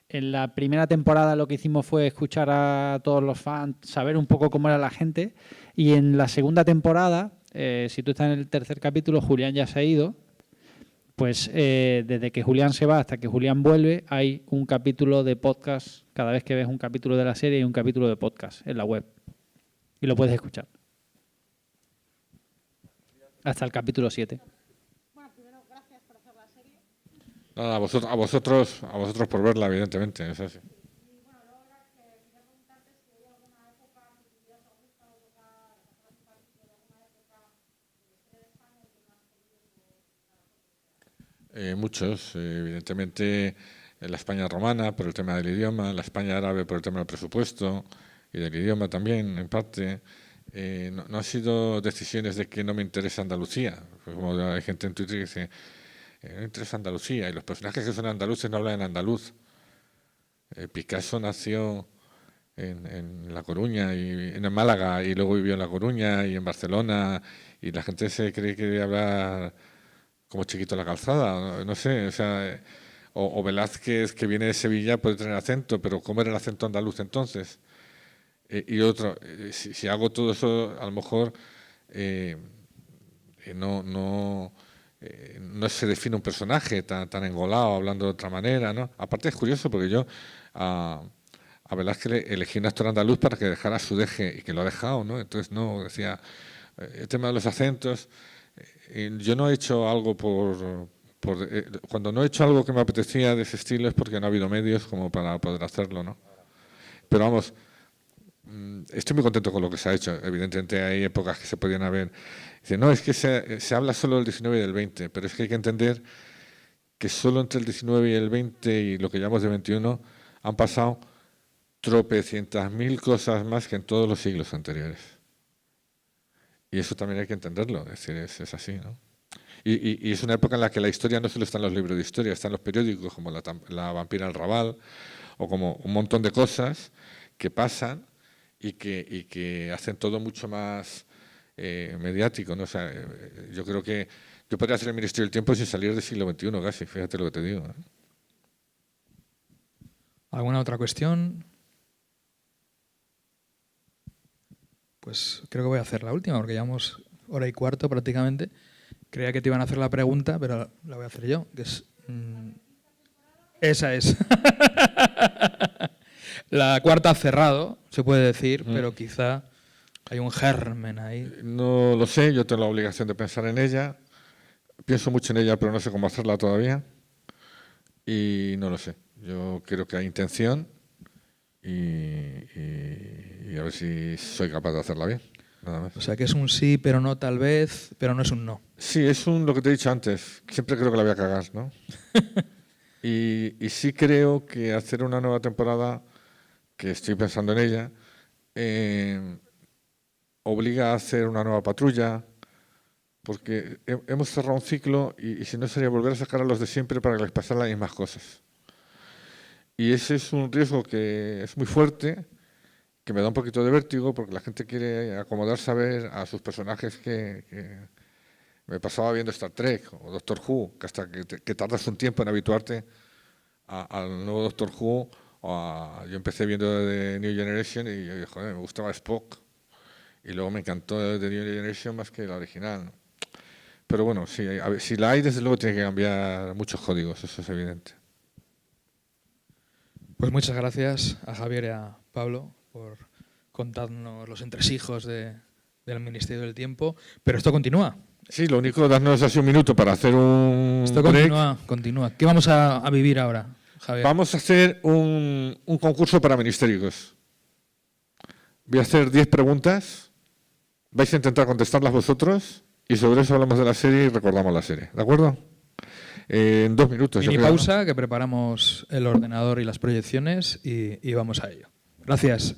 en la primera temporada lo que hicimos fue escuchar a todos los fans, saber un poco cómo era la gente, y en la segunda temporada, si tú estás en el tercer capítulo, Julián ya se ha ido, pues desde que Julián se va hasta que Julián vuelve, hay un capítulo de podcast, cada vez que ves un capítulo de la serie hay un capítulo de podcast en la web, y lo puedes escuchar. Hasta el capítulo 7. Nada, a vosotros por verla, evidentemente, es así. Muchos, evidentemente en la España romana por el tema del idioma, la España árabe por el tema del presupuesto y del idioma también, en parte. No han sido decisiones de que no me interesa Andalucía, como hay gente en Twitter que dice no me interesa Andalucía, y los personajes que son andaluces no hablan en andaluz. Picasso nació en La Coruña, y en Málaga, y luego vivió en La Coruña y en Barcelona, y la gente se cree que debe hablar como Chiquito la Calzada, no sé, o sea, o Velázquez, que viene de Sevilla, puede tener acento, pero ¿cómo era el acento andaluz entonces? Y otro, si hago todo eso, a lo mejor no se define un personaje tan engolado, hablando de otra manera, ¿no? Aparte es curioso porque yo a Velázquez elegí un actor andaluz para que dejara su deje, y que lo ha dejado, ¿no? Entonces no, decía, el tema de los acentos, yo no he hecho algo cuando no he hecho algo que me apetecía de ese estilo es porque no ha habido medios como para poder hacerlo, ¿no? Pero vamos, estoy muy contento con lo que se ha hecho. Evidentemente hay épocas que se podían haber... Dice, no, es que se habla solo del 19 y del 20, pero es que hay que entender que solo entre el 19 y el 20 y lo que llamamos de 21 han pasado tropecientas mil cosas más que en todos los siglos anteriores. Y eso también hay que entenderlo, es decir, es así, ¿no? Y es una época en la que la historia no solo está en los libros de historia, está en los periódicos, como la vampira del Raval, o como un montón de cosas que pasan y que hacen todo mucho más mediático, ¿no? O sea, yo creo que yo podría hacer el Ministerio del Tiempo sin salir del siglo XXI casi, fíjate lo que te digo, ¿eh? ¿Alguna otra cuestión? Pues creo que voy a hacer la última, porque llevamos hora y cuarto prácticamente. Creía que te iban a hacer la pregunta, pero la voy a hacer yo, que es... esa es. La cuarta ha cerrado, se puede decir, pero quizá hay un germen ahí. No lo sé, yo tengo la obligación de pensar en ella. Pienso mucho en ella, pero no sé cómo hacerla todavía. Y no lo sé. Yo creo que hay intención y a ver si soy capaz de hacerla bien. Nada más. O sea que es un sí, pero no tal vez, pero no es un no. Sí, es lo que te he dicho antes. Siempre creo que la voy a cagar, ¿no? y sí creo que hacer una nueva temporada, que estoy pensando en ella, obliga a hacer una nueva patrulla, porque hemos cerrado un ciclo y si no sería volver a sacar a los de siempre para que les pasaran las mismas cosas. Y ese es un riesgo que es muy fuerte, que me da un poquito de vértigo, porque la gente quiere acomodarse a ver a sus personajes que me pasaba viendo Star Trek o Doctor Who, que hasta que tardas un tiempo en habituarte al nuevo Doctor Who. Yo empecé viendo The New Generation y yo, joder, me gustaba Spock. Y luego me encantó The New Generation más que la original, ¿no? Pero bueno, sí, a ver, si la hay, desde luego tiene que cambiar muchos códigos, eso es evidente. Pues muchas gracias a Javier y a Pablo por contarnos los entresijos del Ministerio del Tiempo. Pero esto continúa. Sí, lo único, darnos así un minuto para hacer un Esto break. continúa. ¿Qué vamos a vivir ahora? Javier. Vamos a hacer un concurso para ministéricos. Voy a hacer 10 preguntas. Vais a intentar contestarlas vosotros y sobre eso hablamos de la serie y recordamos la serie. ¿De acuerdo? En 2 minutos. Mini yo creo, ¿no? pausa, que preparamos el ordenador y las proyecciones y vamos a ello. Gracias.